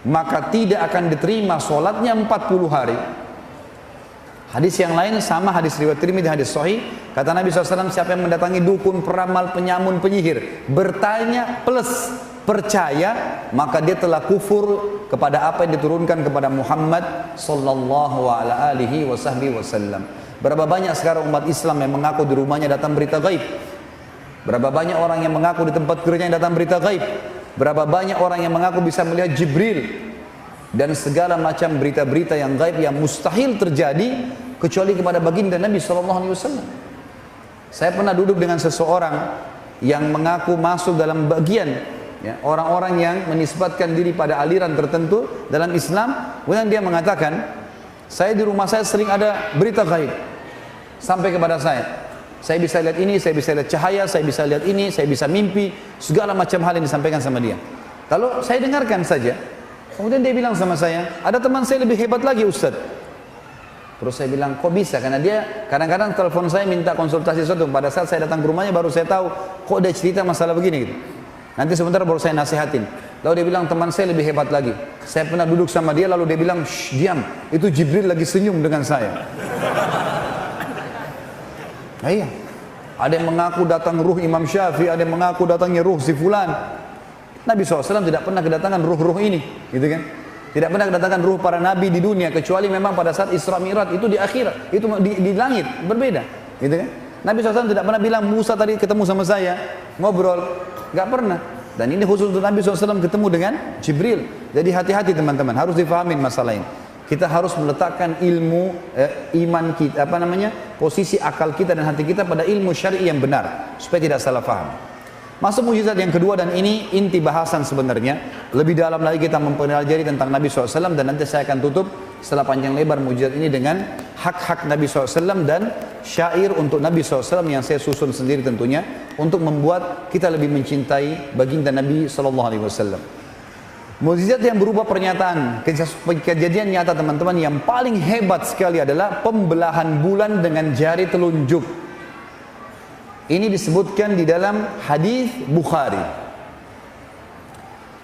maka tidak akan diterima sholatnya 40 hari. Hadis yang lain sama, hadis riwayat Tirmidzi, hadis sahih, kata Nabi SAW, siapa yang mendatangi dukun, peramal, penyamun, penyihir, bertanya plus percaya, maka dia telah kufur kepada apa yang diturunkan kepada Muhammad sallallahu alaihi wasallam. Berapa banyak sekarang umat Islam yang mengaku di rumahnya datang berita gaib? Berapa banyak orang yang mengaku di tempat kerjanya datang berita gaib? Berapa banyak orang yang mengaku bisa melihat Jibril dan segala macam berita-berita yang gaib yang mustahil terjadi kecuali kepada baginda Nabi SAW. Saya pernah duduk dengan seseorang yang mengaku masuk dalam bagian orang-orang yang menisbatkan diri pada aliran tertentu dalam Islam. Kemudian dia mengatakan, saya di rumah saya sering ada berita gaib sampai kepada saya bisa lihat ini, saya bisa lihat cahaya, saya bisa lihat ini, saya bisa mimpi, segala macam hal yang disampaikan sama dia. Lalu saya dengarkan saja. Kemudian dia bilang sama saya, ada teman saya lebih hebat lagi Ustaz. Terus saya bilang, kok bisa? Karena dia kadang-kadang telepon saya minta konsultasi sesuatu. Pada saat saya datang ke rumahnya baru saya tahu, kok dia cerita masalah begini gitu. Nanti sebentar baru saya nasihatin. Lalu dia bilang, teman saya lebih hebat lagi. Saya pernah duduk sama dia, lalu dia bilang, shh, diam, itu Jibril lagi senyum dengan saya. Nah, iya. Ada yang mengaku datang ruh Imam Syafi'i, ada yang mengaku datangnya ruh si fulan. Nabi SAW tidak pernah kedatangan ruh-ruh ini, gitu kan? Tidak pernah kedatangan ruh para nabi di dunia, kecuali memang pada saat Isra Mi'raj, itu di akhirat, itu di langit, berbeda, gitu kan? Nabi SAW tidak pernah bilang, Musa tadi ketemu sama saya, ngobrol, nggak pernah. Dan ini khusus untuk Nabi SAW ketemu dengan Jibril. Jadi hati-hati teman-teman, harus difahamin masalah ini. Kita harus meletakkan ilmu iman kita, posisi akal kita dan hati kita pada ilmu syar'i yang benar, supaya tidak salah faham. Masuk mukjizat yang kedua, dan ini inti bahasan sebenarnya. Lebih dalam lagi kita mempelajari tentang Nabi SAW, dan nanti saya akan tutup setelah panjang lebar mukjizat ini dengan hak-hak Nabi SAW dan syair untuk Nabi SAW yang saya susun sendiri tentunya, untuk membuat kita lebih mencintai baginda Nabi SAW. Mukjizat yang berupa pernyataan, kejadian nyata teman-teman, yang paling hebat sekali adalah pembelahan bulan dengan jari telunjuk. Ini disebutkan di dalam hadis Bukhari.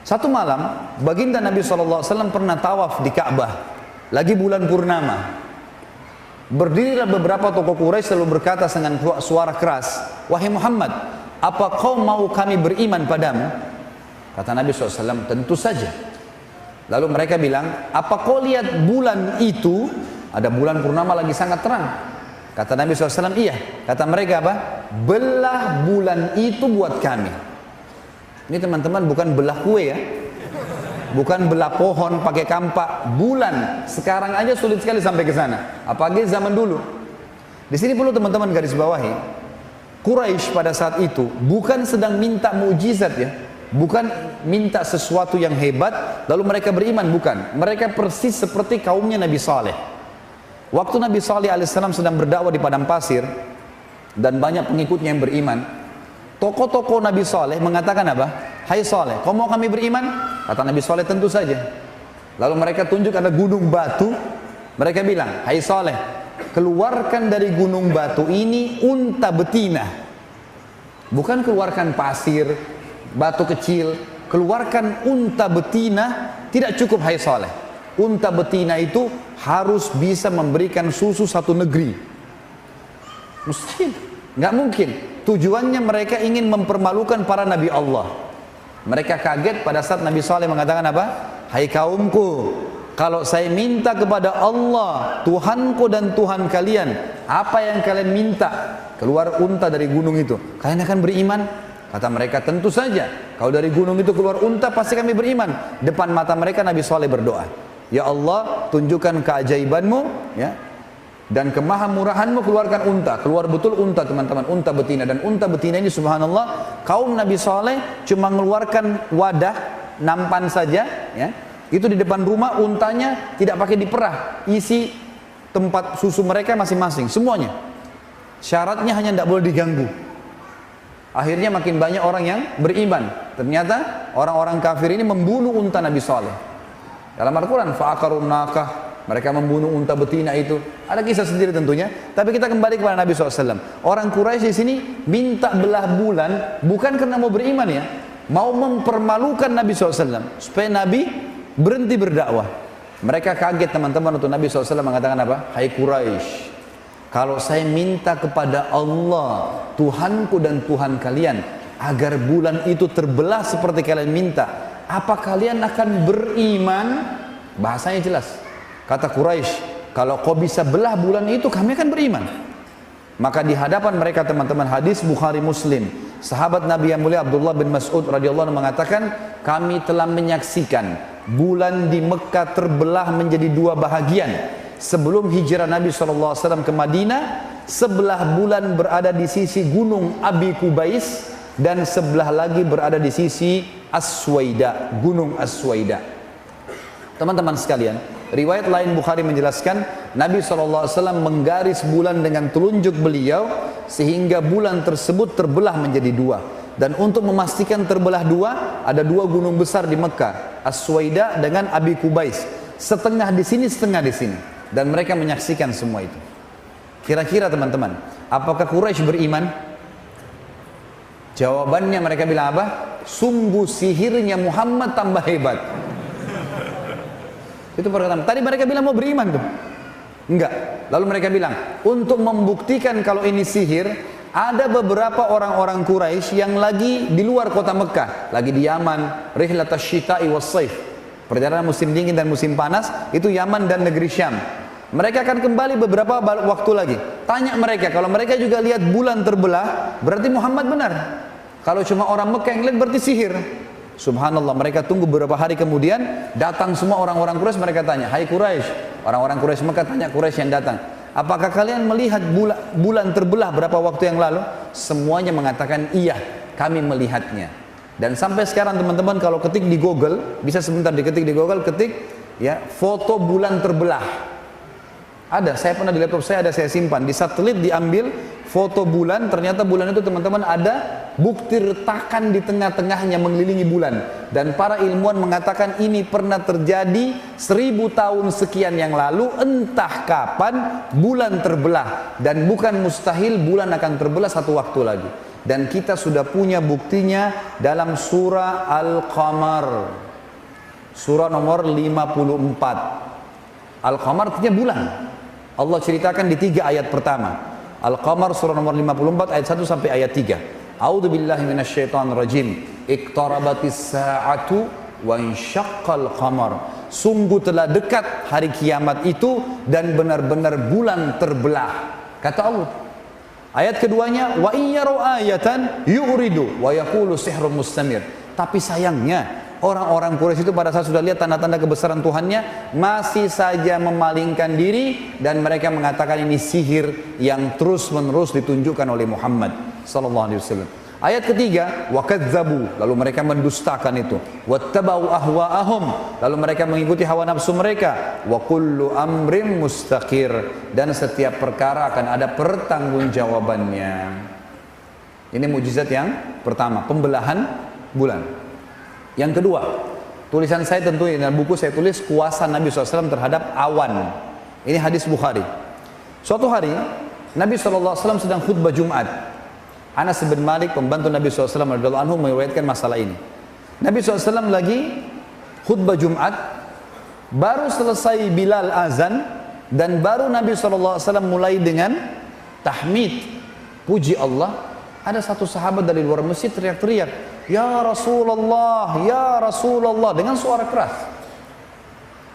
Satu malam, baginda Nabi SAW pernah tawaf di Ka'bah, lagi bulan purnama. Berdirilah beberapa tokoh Quraisy lalu berkata dengan suara keras, "Wahai Muhammad, apa kau mau kami beriman padamu?" Kata Nabi SAW, "Tentu saja." Lalu mereka bilang, "Apa kau lihat bulan itu?" Ada bulan purnama lagi sangat terang. Kata Nabi SAW, "Iya." Kata mereka apa? "Belah bulan itu buat kami." Ini teman-teman bukan belah kue ya, bukan belah pohon pakai kampak. Bulan sekarang aja sulit sekali sampai ke sana, apalagi zaman dulu. Di sini perlu teman-teman garis bawahi, Quraisy pada saat itu bukan sedang minta mukjizat ya, bukan minta sesuatu yang hebat lalu mereka beriman, bukan. Mereka persis seperti kaumnya Nabi Saleh. Waktu Nabi Saleh alaihissalam sedang berdakwah di padang pasir dan banyak pengikutnya yang beriman, tokoh-tokoh Nabi Saleh mengatakan apa? "Hai Saleh, kau mau kami beriman?" Kata Nabi Saleh, "Tentu saja." Lalu mereka tunjuk ada gunung batu. Mereka bilang, "Hai Saleh, keluarkan dari gunung batu ini unta betina." Bukan keluarkan pasir, batu kecil, keluarkan unta betina. Tidak cukup hai Saleh. Unta betina itu harus bisa memberikan susu satu negeri. Mustahil, nggak mungkin. Tujuannya mereka ingin mempermalukan para nabi Allah. Mereka kaget pada saat Nabi Saleh mengatakan apa? "Hai kaumku, kalau saya minta kepada Allah, Tuhanku dan Tuhan kalian, apa yang kalian minta? Keluar unta dari gunung itu, kalian akan beriman?" Kata mereka, "Tentu saja. Kalau dari gunung itu keluar unta, pasti kami beriman." Depan mata mereka Nabi Saleh berdoa, "Ya Allah, tunjukkan keajaibanmu, ya, dan kemahamurahanmu, keluarkan unta." Keluar betul unta teman-teman, unta betina. Dan unta betina ini subhanallah, kaum Nabi Saleh cuma mengeluarkan wadah nampan saja, ya. Itu di depan rumah, untanya tidak pakai diperah, isi tempat susu mereka masing-masing, semuanya. Syaratnya hanya tidak boleh diganggu. Akhirnya makin banyak orang yang beriman. Ternyata orang-orang kafir ini membunuh unta Nabi Saleh. Dalam Al-Quran, fa'akarun nakah, mereka membunuh unta betina itu. Ada kisah sendiri tentunya. Tapi kita kembali kepada Nabi SAW. Orang Quraisy di sini minta belah bulan bukan karena mau beriman ya, mau mempermalukan Nabi SAW supaya Nabi berhenti berdakwah. Mereka kaget teman-teman untuk Nabi SAW mengatakan apa? "Hai Quraisy, kalau saya minta kepada Allah, Tuhanku dan Tuhan kalian, agar bulan itu terbelah seperti kalian minta, apa kalian akan beriman?" Bahasanya jelas. Kata Quraisy, "Kalau kau bisa belah bulan itu, kami akan beriman." Maka di hadapan mereka teman-teman, hadis Bukhari Muslim, sahabat Nabi yang mulia Abdullah bin Mas'ud radhiyallahu anhu mengatakan, "Kami telah menyaksikan bulan di Mekah terbelah menjadi dua bahagian. Sebelum hijrah Nabi SAW ke Madinah, sebelah bulan berada di sisi gunung Abi Kubais dan sebelah lagi berada di sisi As-Suwaida, gunung As-Suwaida." Teman-teman sekalian, riwayat lain Bukhari menjelaskan Nabi SAW menggaris bulan dengan telunjuk beliau sehingga bulan tersebut terbelah menjadi dua. Dan untuk memastikan terbelah dua, ada dua gunung besar di Mekah, As-Suwaida dengan Abi Kubais, setengah di sini, setengah di sini. Dan mereka menyaksikan semua itu. Kira-kira teman-teman, apakah Quraisy beriman? Jawabannya mereka bilang apa? Sungguh sihirnya Muhammad tambah hebat. Itu perkataan. Tadi mereka bilang mau beriman tuh. Enggak. Lalu mereka bilang, untuk membuktikan kalau ini sihir, ada beberapa orang-orang Quraisy yang lagi di luar kota Mekah, lagi di Yaman, rihlatasy syita'i was-saif. Perjalanan musim dingin dan musim panas, itu Yaman dan negeri Syam. Mereka akan kembali beberapa waktu lagi. Tanya mereka, kalau mereka juga lihat bulan terbelah, berarti Muhammad benar. Kalau cuma orang Mekah yang lihat, berarti sihir. Subhanallah, mereka tunggu beberapa hari kemudian, datang semua orang-orang Quraisy, mereka tanya, "Hai Quraisy," orang-orang Quraisy Mekah tanya Quraisy yang datang, "Apakah kalian melihat bulan terbelah berapa waktu yang lalu?" Semuanya mengatakan, "Iya, kami melihatnya." Dan sampai sekarang teman-teman kalau ketik di Google, bisa sebentar diketik di Google, ketik ya foto bulan terbelah. Ada, saya pernah di laptop saya ada, saya simpan. Di satelit diambil foto bulan, ternyata bulan itu teman-teman ada bukti retakan di tengah-tengahnya mengelilingi bulan. Dan para ilmuwan mengatakan ini pernah terjadi 1000 tahun sekian yang lalu, entah kapan bulan terbelah. Dan bukan mustahil bulan akan terbelah satu waktu lagi. Dan kita sudah punya buktinya dalam surah Al-Qamar. Surah nomor 54. Al-Qamar artinya bulan. Allah ceritakan di 3 ayat pertama. Al-Qamar surah nomor 54 ayat 1 sampai ayat 3. A'udzu billahi minasyaitonir rajim. Iqtarabatis sa'atu wa insyaqqal qamar. Sungguh telah dekat hari kiamat itu dan benar-benar bulan terbelah. Kata Allah. Ayat keduanya, wa in yaru ayatan yu'ridu wa yaqulu sihrun mustamir. Tapi sayangnya orang-orang Quraisy itu pada saat sudah lihat tanda-tanda kebesaran Tuhannya, masih saja memalingkan diri dan mereka mengatakan ini sihir yang terus-menerus ditunjukkan oleh Muhammad sallallahu alaihi wasallam. Ayat ketiga, wa kadzdzabu, lalu mereka mendustakan itu. Wattabau ahwa'ahum, lalu mereka mengikuti hawa nafsu mereka. Wa kullu amrin mustaqir, dan setiap perkara akan ada pertanggungjawabannya. Ini mukjizat yang pertama, pembelahan bulan. Yang kedua, tulisan saya tentu dalam buku saya tulis kuasa Nabi SAW terhadap awan. Ini hadis Bukhari. Suatu hari Nabi SAW sedang khutbah Jumat. Anas bin Malik, pembantu Nabi SAW radhiyallahu anhu, meriwayatkan masalah ini. Nabi SAW lagi khutbah Jumat, baru selesai Bilal azan, dan baru Nabi SAW mulai dengan tahmid, puji Allah. Ada satu sahabat dari luar masjid teriak-teriak, "Ya Rasulullah, ya Rasulullah," dengan suara keras.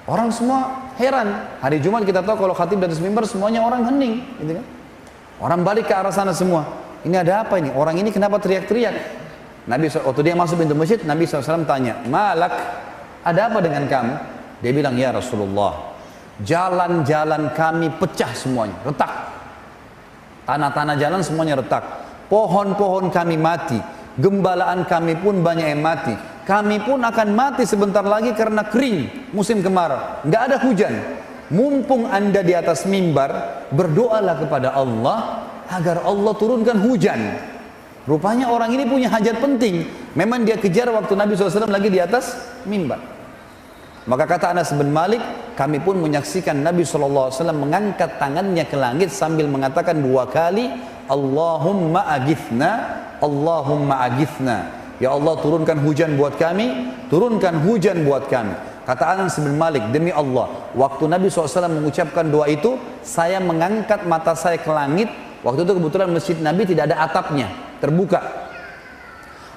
Orang semua heran. Hari Jumat kita tahu kalau khatib dari mimbar semuanya orang hening, gitu kan? Orang balik ke arah sana semua. Ini ada apa ini? Orang ini kenapa teriak-teriak? Waktu dia masuk pintu masjid, Nabi SAW tanya, "Malak, ada apa dengan kamu?" Dia bilang, "Ya Rasulullah, jalan-jalan kami pecah semuanya, retak. Tanah-tanah jalan semuanya retak. Pohon-pohon kami mati, gembalaan kami pun banyak yang mati. Kami pun akan mati sebentar lagi karena kering, musim kemarau, nggak ada hujan. Mumpung Anda di atas mimbar, berdoalah kepada Allah agar Allah turunkan hujan." Rupanya orang ini punya hajat penting. Memang dia kejar waktu Nabi SAW lagi di atas mimbar. Maka kata Anas bin Malik, kami pun menyaksikan Nabi SAW mengangkat tangannya ke langit sambil mengatakan 2 kali, Allahumma agithna, Allahumma agithna. Ya Allah, turunkan hujan buat kami, turunkan hujan buat kami. Kata Anas bin Malik, demi Allah, waktu Nabi SAW mengucapkan doa itu, saya mengangkat mata saya ke langit. Waktu itu kebetulan masjid Nabi tidak ada atapnya, terbuka.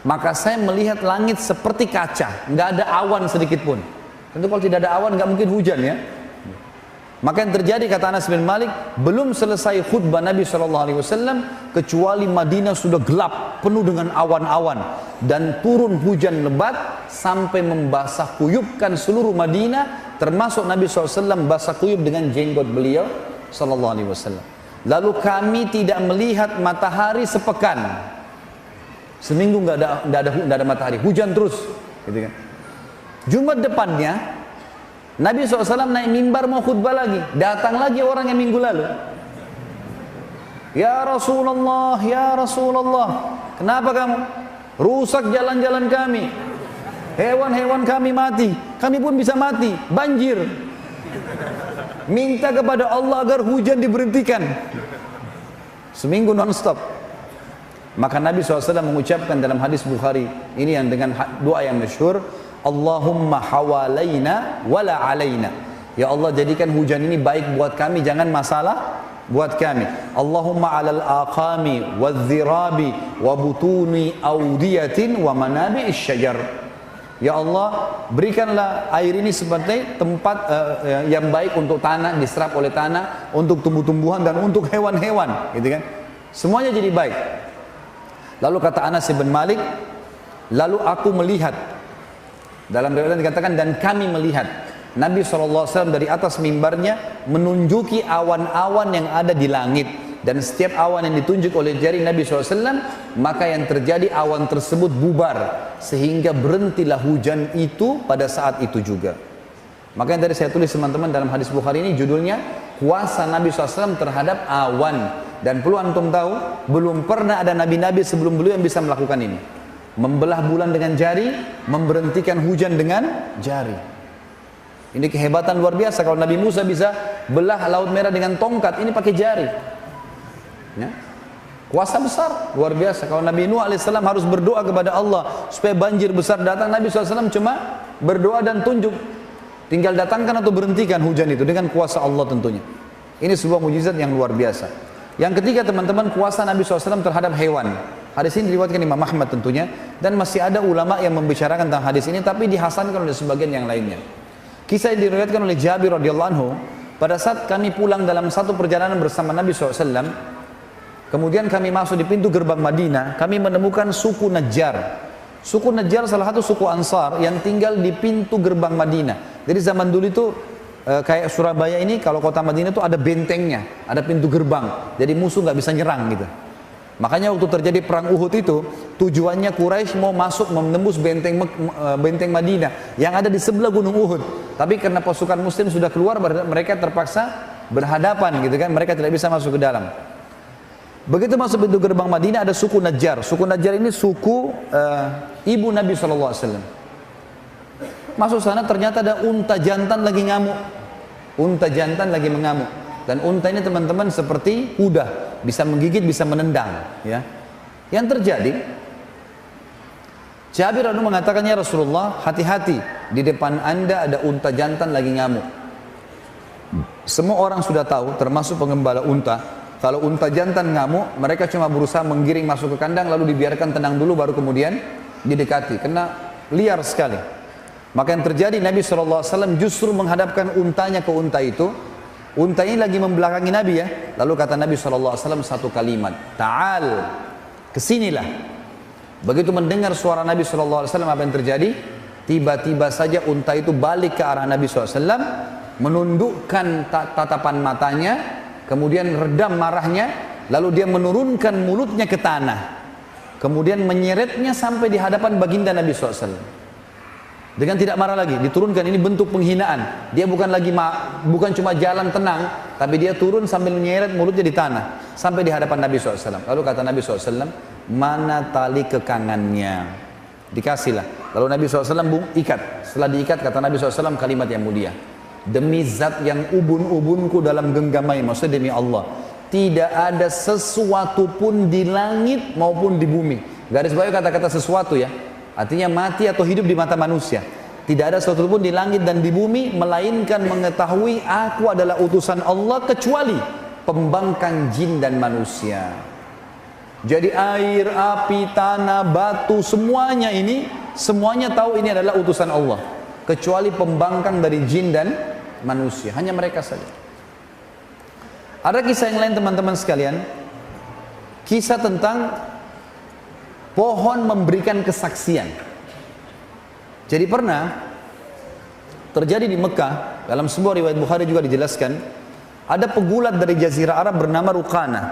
Maka saya melihat langit seperti kaca, nggak ada awan sedikit pun. Tentu kalau tidak ada awan nggak mungkin hujan ya. Maka yang terjadi, kata Anas bin Malik, belum selesai khutbah Nabi SAW kecuali Madinah sudah gelap, penuh dengan awan-awan, dan turun hujan lebat sampai membasah kuyupkan seluruh Madinah, termasuk Nabi SAW basah kuyup dengan jenggot beliau SAW. Lalu kami tidak melihat matahari sepekan, seminggu nggak ada matahari, hujan terus, gitu kan. Jumat depannya Nabi SAW naik mimbar mau khutbah lagi. Datang lagi orang yang minggu lalu. "Ya Rasulullah, ya Rasulullah, kenapa kamu? Rusak jalan-jalan kami. Hewan-hewan kami mati. Kami pun bisa mati. Banjir. Minta kepada Allah agar hujan diberhentikan." Seminggu non-stop. Maka Nabi SAW mengucapkan dalam hadis Bukhari, ini yang dengan doa yang masyhur, Allahumma hawalaina wala alaina. Ya Allah, jadikan hujan ini baik buat kami, jangan masalah buat kami. Allahumma alal aqami wadh-dhirabi wa butuni awdiyatin wa manabi'is syajar. Ya Allah, berikanlah air ini seperti tempat yang baik untuk tanah, diserap oleh tanah, untuk tumbuh-tumbuhan dan untuk hewan-hewan, gitu kan? Semuanya jadi baik. Lalu kata Anas bin Malik, lalu aku melihat, dalam riwayat dikatakan, dan kami melihat Nabi SAW dari atas mimbarnya menunjuki awan-awan yang ada di langit, dan setiap awan yang ditunjuk oleh jari Nabi SAW, maka yang terjadi awan tersebut bubar sehingga berhentilah hujan itu pada saat itu juga. Maka yang tadi saya tulis teman-teman dalam hadis Bukhari ini judulnya kuasa Nabi SAW terhadap awan. Dan perlu antum tahu, belum pernah ada nabi-nabi sebelum beliau yang bisa melakukan ini. Membelah bulan dengan jari, memberhentikan hujan dengan jari. Ini kehebatan luar biasa. Kalau Nabi Musa bisa belah laut merah dengan tongkat, ini pakai jari. Ya. Kuasa besar, luar biasa. Kalau Nabi Nuh alaihissalam harus berdoa kepada Allah supaya banjir besar datang, Nabi SAW cuma berdoa dan tunjuk. Tinggal datangkan atau berhentikan hujan itu dengan kuasa Allah tentunya. Ini sebuah mujizat yang luar biasa. Yang ketiga teman-teman, kuasa Nabi SAW terhadap hewan. Hadis ini diriwayatkan Imam Ahmad tentunya, dan masih ada ulama yang membicarakan tentang hadis ini, tapi dihasankan oleh sebagian yang lainnya. Kisah yang diriwayatkan oleh Jabir radhiyallahu anhu, pada saat kami pulang dalam satu perjalanan bersama Nabi SAW, kemudian kami masuk di pintu gerbang Madinah, kami menemukan suku Najjar. Suku Najjar salah satu suku Ansar yang tinggal di pintu gerbang Madinah. Jadi zaman dulu itu kayak Surabaya ini, kalau kota Madinah itu ada bentengnya, ada pintu gerbang. Jadi musuh nggak bisa nyerang gitu. Makanya waktu terjadi perang Uhud itu, tujuannya Quraisy mau masuk menembus benteng Madinah yang ada di sebelah gunung Uhud. Tapi karena pasukan Muslim sudah keluar, mereka terpaksa berhadapan gitu kan, mereka tidak bisa masuk ke dalam. Begitu masuk pintu gerbang Madinah ada suku Najjar. Suku Najjar ini suku ibu Nabi SAW. Masuk sana ternyata ada unta jantan lagi ngamuk. Unta jantan lagi mengamuk. Dan unta ini teman-teman seperti kuda, bisa menggigit, bisa menendang. Ya. Yang terjadi, Jabir radhiyallahu mengatakan, ya Rasulullah, hati-hati, di depan anda ada unta jantan lagi ngamuk. Semua orang sudah tahu, termasuk pengembala unta, kalau unta jantan ngamuk, mereka cuma berusaha menggiring masuk ke kandang, lalu dibiarkan tenang dulu, baru kemudian didekati, karena liar sekali. Maka yang terjadi, Nabi SAW justru menghadapkan untanya ke unta itu. Unta ini lagi membelakangi Nabi ya. Lalu kata Nabi SAW satu kalimat, Ta'al, kesinilah. Begitu mendengar suara Nabi SAW, apa yang terjadi? Tiba-tiba saja unta itu balik ke arah Nabi SAW, menundukkan tatapan matanya, kemudian redam marahnya, lalu dia menurunkan mulutnya ke tanah, kemudian menyeretnya sampai di hadapan baginda Nabi SAW. Dengan tidak marah lagi, diturunkan. Ini bentuk penghinaan. Dia bukan cuma jalan tenang, tapi dia turun sambil menyeret mulutnya di tanah sampai di hadapan Nabi SAW. Lalu kata Nabi SAW, mana tali kekangannya? Dikasihlah. Lalu Nabi SAW ikat. Setelah diikat, kata Nabi SAW kalimat yang mulia, demi zat yang ubun-ubunku dalam genggamai, maksudnya demi Allah, tidak ada sesuatu pun di langit maupun di bumi. Garis bawah kata-kata sesuatu ya, artinya mati atau hidup di mata manusia. Tidak ada sesuatu pun di langit dan di bumi melainkan mengetahui aku adalah utusan Allah, kecuali pembangkang jin dan manusia. Jadi air, api, tanah, batu, semuanya ini, semuanya tahu ini adalah utusan Allah, kecuali pembangkang dari jin dan manusia. Hanya mereka saja. Ada kisah yang lain teman-teman sekalian, kisah tentang pohon memberikan kesaksian. Jadi pernah terjadi di Mekah, dalam sebuah riwayat Bukhari juga dijelaskan, ada pegulat dari Jazirah Arab bernama Ruqana.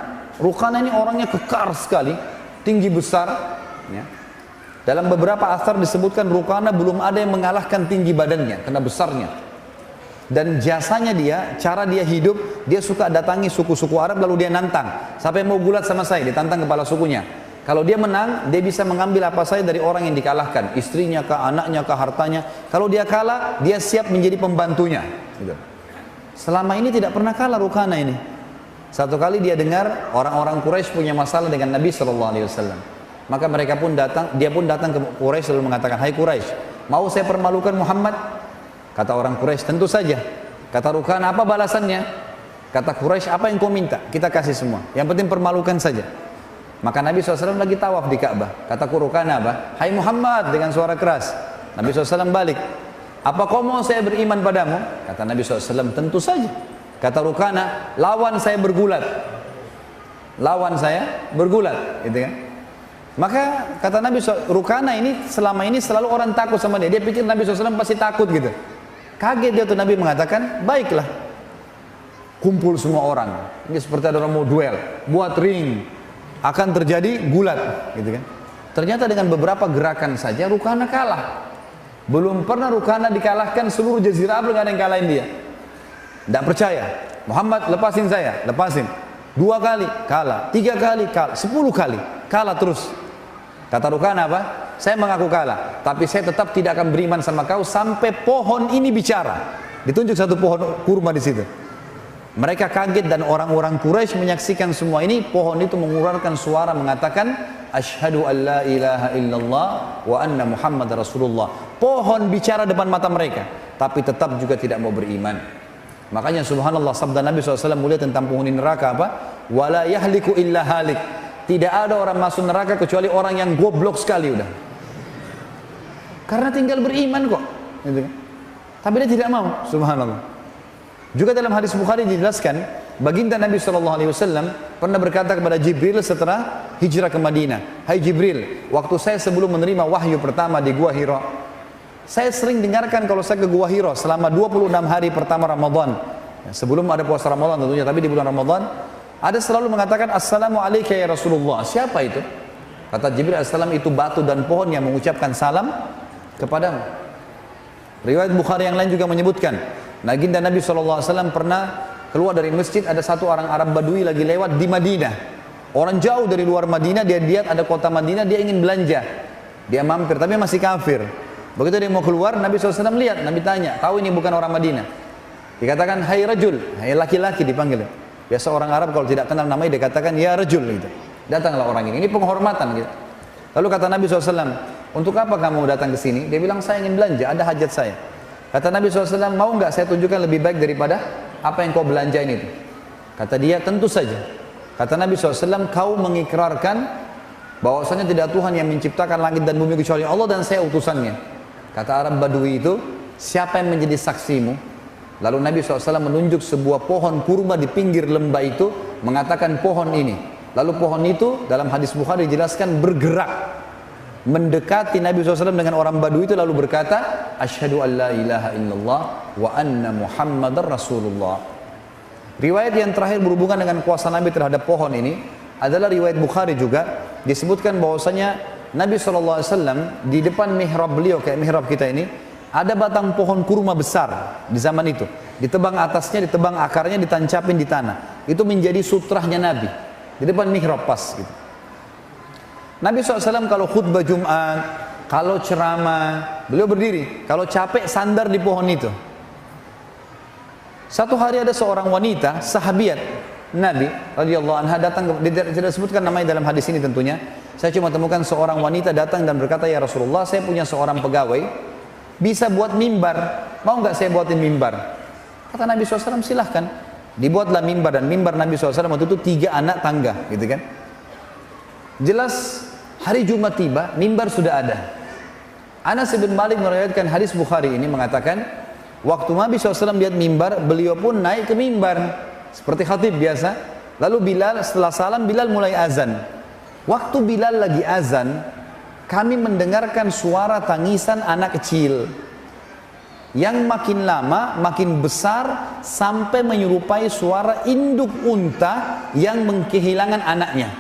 Ruqana ini orangnya kekar sekali, tinggi besar. Ya. Dalam beberapa asar disebutkan Ruqana belum ada yang mengalahkan tinggi badannya, karena besarnya. Dan jasanya dia, cara dia hidup, dia suka datangi suku-suku Arab lalu dia nantang. Siapa yang mau gulat sama saya, ditantang kepala sukunya. Kalau dia menang, dia bisa mengambil apa saja dari orang yang dikalahkan, istrinya kah, anaknya kah, hartanya. Kalau dia kalah, dia siap menjadi pembantunya. Gitu. Selama ini tidak pernah kalah Ruqana ini. Satu kali dia dengar orang-orang Quraisy punya masalah dengan Nabi SAW. Maka dia pun datang ke Quraisy lalu mengatakan, hai Quraisy, mau saya permalukan Muhammad? Kata orang Quraisy, tentu saja. Kata Ruqana, apa balasannya? Kata Quraisy, apa yang kau minta? Kita kasih semua. Yang penting permalukan saja. Maka Nabi SAW lagi tawaf di Ka'bah. Kata Ruqana apa? Hai Muhammad, dengan suara keras. Nabi SAW balik. Apa kau mau saya beriman padamu? Kata Nabi SAW, tentu saja. Kata Ruqana, lawan saya bergulat. Lawan saya bergulat. Gitu kan? Maka kata Nabi Ruqana ini selama ini selalu orang takut sama dia. Dia pikir Nabi SAW pasti takut gitu. Kaget dia tuh, Nabi mengatakan, baiklah. Kumpul semua orang. Ini seperti ada orang mau duel. Buat ring. Akan terjadi gulat, gitu kan? Ternyata dengan beberapa gerakan saja Ruqana kalah. Belum pernah Ruqana dikalahkan, seluruh Jazirah Arab nggak ada yang kalahin dia. Tidak percaya. Muhammad, lepasin saya, lepasin. 2 kali, kalah. 3 kali, kalah. 10 kali, kalah terus. Kata Rukana apa? Saya mengaku kalah, tapi saya tetap tidak akan beriman sama kau sampai pohon ini bicara. Ditunjuk satu pohon kurma di situ. Mereka kaget dan orang-orang Quraisy menyaksikan semua ini. Pohon itu mengeluarkan suara mengatakan, Asyhadu an la ilaha illallah wa anna Muhammad Rasulullah. Pohon bicara depan mata mereka, tapi tetap juga tidak mau beriman. Makanya subhanallah, sabda Nabi SAW mulia tentang penghuni neraka apa? Wala yahliku illa halik. Tidak ada orang masuk neraka kecuali orang yang goblok sekali udah. Karena tinggal beriman kok. Gitu kan? Tapi dia tidak mau, subhanallah. Juga dalam hadis Bukhari dijelaskan, baginda Nabi SAW pernah berkata kepada Jibril setelah hijrah ke Madinah, Hai Jibril, waktu saya sebelum menerima wahyu pertama di Gua Hira, saya sering dengarkan kalau saya ke Gua Hira selama 26 hari pertama Ramadan, ya, sebelum ada puasa Ramadan tentunya, tapi di bulan Ramadan, ada selalu mengatakan, Assalamualaikum ya Rasulullah. Siapa itu? Kata Jibril Assalam, itu batu dan pohon yang mengucapkan salam kepadamu. Riwayat Bukhari yang lain juga menyebutkan, Baginda Nabi SAW pernah keluar dari masjid, ada satu orang Arab Badui lagi lewat di Madinah. Orang jauh dari luar Madinah, dia lihat ada kota Madinah, dia ingin belanja. Dia mampir, tapi masih kafir. Begitu dia mau keluar, Nabi SAW lihat, Nabi tanya, tahu ini bukan orang Madinah? Dikatakan, hai rajul, hai laki-laki dipanggil. Biasa orang Arab kalau tidak kenal namanya, dia katakan, ya rajul gitu. Datanglah orang ini penghormatan gitu. Lalu kata Nabi SAW, untuk apa kamu datang ke sini? Dia bilang, saya ingin belanja, ada hajat saya. Kata Nabi SAW, mau nggak saya tunjukkan lebih baik daripada apa yang kau belanjain itu? Kata dia, tentu saja. Kata Nabi SAW, kau mengikrarkan bahwasanya tidak Tuhan yang menciptakan langit dan bumi kecuali Allah dan saya utusannya. Kata Arab Badui itu, siapa yang menjadi saksimu? Lalu Nabi SAW menunjuk sebuah pohon kurma di pinggir lembah itu, mengatakan pohon ini. Lalu pohon itu dalam hadis Bukhari dijelaskan bergerak, mendekati Nabi SAW dengan orang Badui itu, lalu berkata, Asyhadu an la ilaha illallah wa anna Muhammadar Rasulullah. Riwayat yang terakhir berhubungan dengan kuasa Nabi terhadap pohon ini adalah riwayat Bukhari juga. Disebutkan bahwasanya Nabi SAW di depan mihrab beliau, kayak mihrab kita ini, ada batang pohon kurma besar di zaman itu. Ditebang atasnya, ditebang akarnya, ditancapin di tanah. Itu menjadi sutrahnya Nabi di depan mihrab pas gitu. Nabi SAW kalau khutbah Jumat, kalau ceramah, beliau berdiri. Kalau capek sandar di pohon itu. Satu hari ada seorang wanita, sahabiat Nabi radhiyallahu anha datang, tidak disebutkan namanya dalam hadis ini tentunya. Saya cuma temukan seorang wanita datang dan berkata, ya Rasulullah, saya punya seorang pegawai, bisa buat mimbar, mau nggak saya buatin mimbar? Kata Nabi SAW, silahkan. Dibuatlah mimbar, dan mimbar Nabi SAW waktu itu 3 anak tangga, gitu kan? Jelas hari Jumat tiba, mimbar sudah ada. Anas bin Malik meriwayatkan hadis Bukhari ini mengatakan, waktu Nabi SAW lihat mimbar, beliau pun naik ke mimbar seperti khatib biasa. Lalu Bilal, setelah salam, Bilal mulai azan. Waktu Bilal lagi azan, kami mendengarkan suara tangisan anak kecil yang makin lama makin besar sampai menyerupai suara induk unta yang kehilangan anaknya.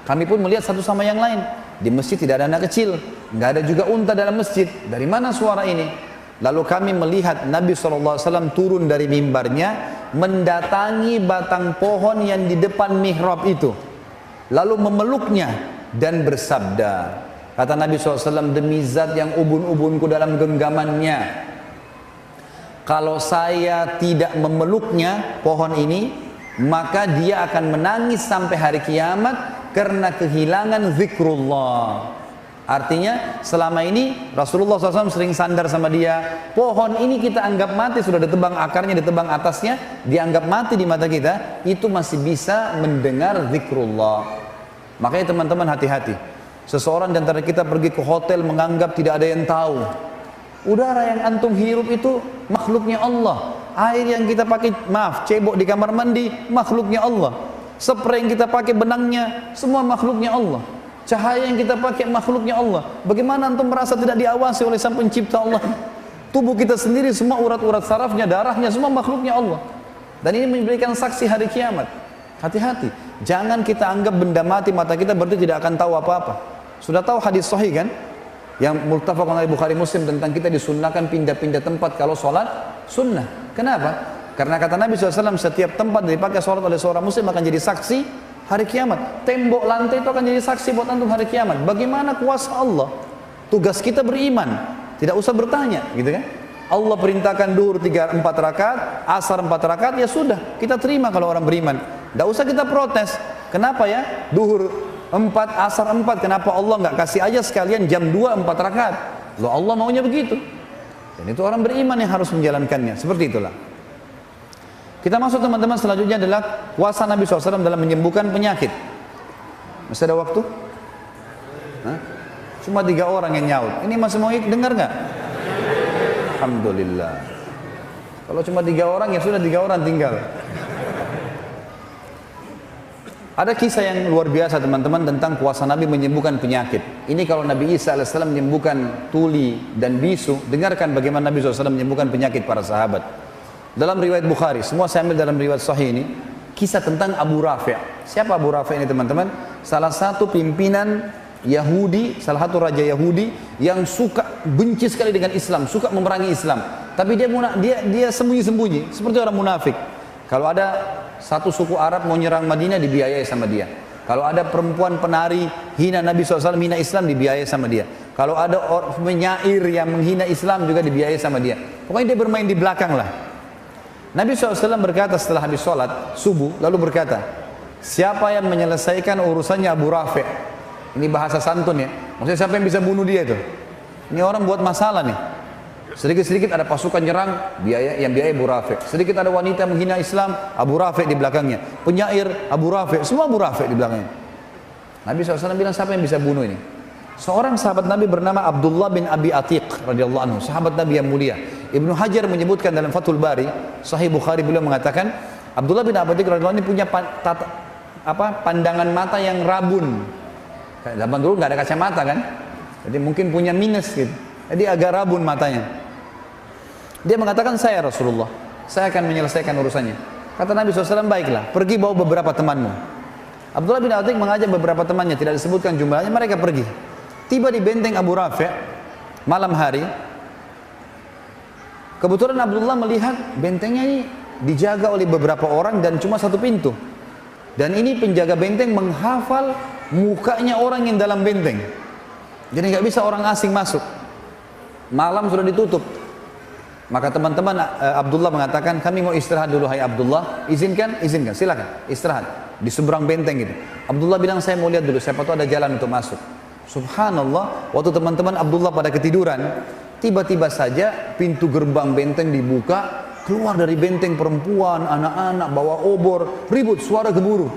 Kami pun melihat satu sama yang lain. Di masjid tidak ada anak kecil, nggak ada juga unta dalam masjid. Dari mana suara ini? Lalu kami melihat Nabi SAW turun dari mimbarnya, mendatangi batang pohon yang di depan mihrab itu, lalu memeluknya dan bersabda, kata Nabi SAW, demi zat yang ubun-ubunku dalam genggamannya, kalau saya tidak memeluknya pohon ini, maka dia akan menangis sampai hari kiamat karena kehilangan zikrullah. Artinya selama ini Rasulullah SAW sering sandar sama dia. Pohon ini kita anggap mati, sudah ditebang akarnya, ditebang atasnya, dianggap mati di mata kita, itu masih bisa mendengar zikrullah. Makanya teman-teman hati-hati. Seseorang di antara kita pergi ke hotel menganggap tidak ada yang tahu. Udara yang antum hirup itu makhluknya Allah. Air yang kita pakai, cebok di kamar mandi, makhluknya Allah. Spray yang kita pakai, benangnya, semua makhluknya Allah. Cahaya yang kita pakai, makhluknya Allah. Bagaimana antum merasa tidak diawasi oleh Sang Pencipta Allah? Tubuh kita sendiri, semua urat-urat sarafnya, darahnya, semua makhluknya Allah. Dan ini memberikan saksi hari kiamat. Hati-hati, jangan kita anggap benda mati mata kita berarti tidak akan tahu apa-apa. Sudah tahu hadis sahih kan? Yang muttafaqun alaih Bukhari Muslim tentang kita disunnahkan pindah-pindah tempat kalau sholat sunnah. Kenapa? Karena kata Nabi SAW, setiap tempat dipakai sholat oleh seorang muslim akan jadi saksi hari kiamat. Tembok lantai itu akan jadi saksi buat antum hari kiamat. Bagaimana kuasa Allah? Tugas kita beriman, tidak usah bertanya, gitu kan? Allah perintahkan duhur 3-4 rakaat, asar 4 rakaat, ya sudah, kita terima kalau orang beriman. Tidak usah kita protes. Kenapa ya? Duhur 4, asar 4, kenapa Allah nggak kasih aja sekalian jam 2 4 rakaat? Loh, Allah maunya begitu. Dan itu orang beriman yang harus menjalankannya. Seperti itulah. Kita masuk teman-teman, selanjutnya adalah kuasa Nabi SAW dalam menyembuhkan penyakit. Masih ada waktu? Hah? Cuma 3 orang yang nyaut. Ini masih mau dengar nggak? Alhamdulillah. Kalau cuma 3 orang, ya sudah 3 orang tinggal. Ada kisah yang luar biasa teman-teman tentang kuasa Nabi menyembuhkan penyakit. Ini kalau Nabi Isa AS menyembuhkan tuli dan bisu, dengarkan bagaimana Nabi SAW menyembuhkan penyakit para sahabat. Dalam riwayat Bukhari, semua saya ambil dalam riwayat Sahih ini, kisah tentang Abu Rafi'. Siapa Abu Rafi' ini teman-teman? Salah satu pimpinan Yahudi, salah satu raja Yahudi yang suka benci sekali dengan Islam, suka memerangi Islam. Tapi dia sembunyi-sembunyi, seperti orang munafik. Kalau ada satu suku Arab mau nyerang Madinah, dibiayai sama dia. Kalau ada perempuan penari hina Nabi SAW, hina Islam, dibiayai sama dia. Kalau ada penyair yang menghina Islam juga dibiayai sama dia. Pokoknya dia bermain di belakang lah. Nabi SAW berkata setelah habis sholat subuh, lalu berkata, siapa yang menyelesaikan urusannya Abu Rafi'? Ini bahasa santun ya, maksudnya siapa yang bisa bunuh dia itu? Ini orang buat masalah nih. Sedikit-sedikit ada pasukan nyerang, yang biaya Abu Rafi'. Sedikit ada wanita menghina Islam, Abu Rafi' di belakangnya. Penyair, Abu Rafi', semua Abu Rafi' di belakangnya. Nabi SAW bilang, siapa yang bisa bunuh ini? Seorang sahabat Nabi bernama Abdullah bin Abi Atiq radhiyallahu anhu, sahabat Nabi yang mulia. Ibnu Hajar menyebutkan dalam Fathul Bari, Sahih Bukhari, beliau mengatakan Abdullah bin Abi Atiq radhiyallahu anhu ini punya pandangan mata yang rabun. Zaman dulu nggak ada kacamata kan, jadi mungkin punya minus gitu. Jadi agak rabun matanya. Dia mengatakan, saya Rasulullah, saya akan menyelesaikan urusannya. Kata Nabi SAW, baiklah, pergi bawa beberapa temanmu. Abdullah bin Atiq mengajak beberapa temannya, tidak disebutkan jumlahnya, mereka pergi. Tiba di benteng Abu Rafi' malam hari. Kebetulan Abdullah melihat bentengnya ini dijaga oleh beberapa orang dan cuma satu pintu. Dan ini penjaga benteng menghafal mukanya orang yang dalam benteng. Jadi nggak bisa orang asing masuk. Malam sudah ditutup. Maka teman-teman Abdullah mengatakan, kami mau istirahat dulu, hai Abdullah. Izinkan? Izinkan, silakan istirahat di seberang benteng gitu. Abdullah bilang, saya mau lihat dulu, siapa tahu ada jalan untuk masuk. Subhanallah, waktu teman-teman Abdullah pada ketiduran, tiba-tiba saja pintu gerbang benteng dibuka, keluar dari benteng perempuan, anak-anak, bawa obor, ribut, suara gemuruh.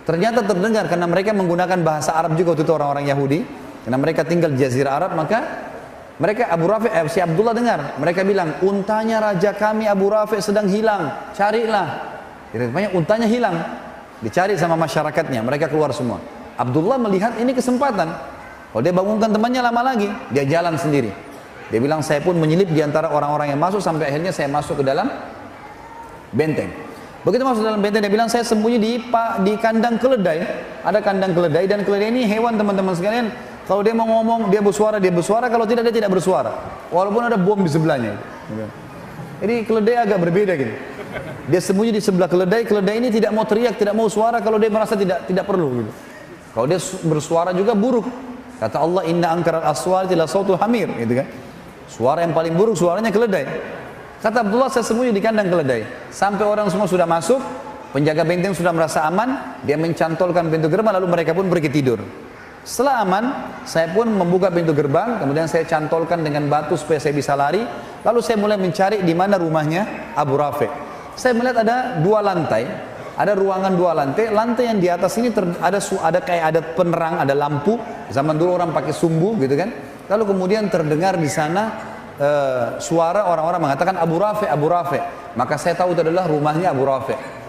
Ternyata terdengar karena mereka menggunakan bahasa Arab juga waktu itu orang-orang Yahudi, karena mereka tinggal di Jazirah Arab, maka mereka Abu Rafi' si Abdullah dengar, mereka bilang, untanya raja kami Abu Rafi' sedang hilang, carilah. Jadi rupanya untanya hilang, dicari sama masyarakatnya, mereka keluar semua. Abdullah melihat ini kesempatan. Kalau dia bangunkan temannya lama lagi, dia jalan sendiri. Dia bilang, saya pun menyelip di antara orang-orang yang masuk sampai akhirnya saya masuk ke dalam benteng. Begitu masuk dalam benteng, dia bilang, saya sembunyi di kandang keledai. Ada kandang keledai, dan keledai ini hewan teman-teman sekalian. Kalau dia mau ngomong, dia bersuara. Kalau tidak, dia tidak bersuara. Walaupun ada bom di sebelahnya. Jadi keledai agak berbeda gitu. Dia sembunyi di sebelah keledai. Keledai ini tidak mau teriak, tidak mau suara kalau dia merasa tidak perlu gitu. Kalau dia bersuara juga buruk. Kata Allah, inna angkaral aswati la sautul hamir, gitu kan. Suara yang paling buruk suaranya keledai. Kata Abdullah, saya sembunyi di kandang keledai. Sampai orang semua sudah masuk, penjaga benteng sudah merasa aman, dia mencantolkan pintu gerbang, lalu mereka pun pergi tidur. Setelah aman, saya pun membuka pintu gerbang, kemudian saya cantolkan dengan batu supaya saya bisa lari. Lalu saya mulai mencari di mana rumahnya Abu Rafi'. Saya melihat ada 2 lantai, ada ruangan 2 lantai. Lantai yang di atas ini ada kayak ada penerang, ada lampu. Zaman dulu orang pakai sumbu, gitu kan. Lalu kemudian terdengar di sana suara orang-orang mengatakan Abu Rafi', Abu Rafi'. Maka saya tahu itu adalah rumahnya Abu Rafi'.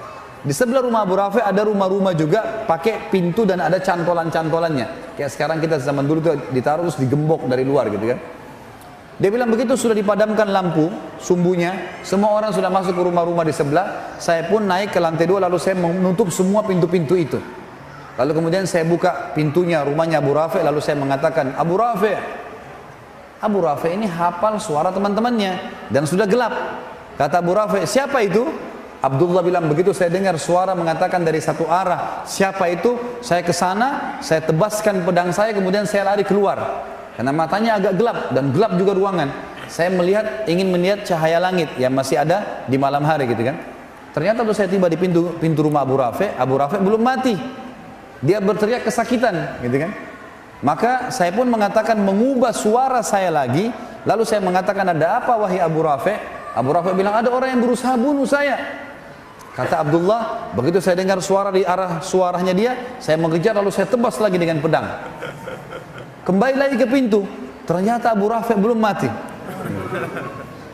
Di sebelah rumah Abu Rafi' ada rumah-rumah juga pakai pintu dan ada cantolan-cantolannya. Kayak sekarang kita zaman dulu tuh ditaruh terus digembok dari luar gitu kan. Dia bilang begitu sudah dipadamkan lampu sumbunya, semua orang sudah masuk ke rumah-rumah di sebelah. Saya pun naik ke lantai 2 lalu saya menutup semua pintu-pintu itu. Lalu kemudian saya buka pintunya rumahnya Abu Rafi' lalu saya mengatakan, Abu Rafi'. Abu Rafi' ini hafal suara teman-temannya dan sudah gelap. Kata Abu Rafi, siapa itu? Abdullah bilang, begitu saya dengar suara mengatakan dari satu arah, siapa itu? Saya ke sana, saya tebaskan pedang saya, kemudian saya lari keluar. Karena matanya agak gelap, dan gelap juga ruangan. Saya ingin melihat cahaya langit yang masih ada di malam hari gitu kan. Ternyata waktu saya tiba di pintu rumah Abu Rafi belum mati. Dia berteriak kesakitan gitu kan. Maka saya pun mengatakan, mengubah suara saya lagi. Lalu saya mengatakan, ada apa wahai Abu Rafi? Abu Rafi bilang, ada orang yang berusaha bunuh saya. Kata Abdullah, begitu saya dengar suara di arah suaranya dia, saya mengejar lalu saya tebas lagi dengan pedang. Kembali lagi ke pintu, ternyata Abu Rafi belum mati.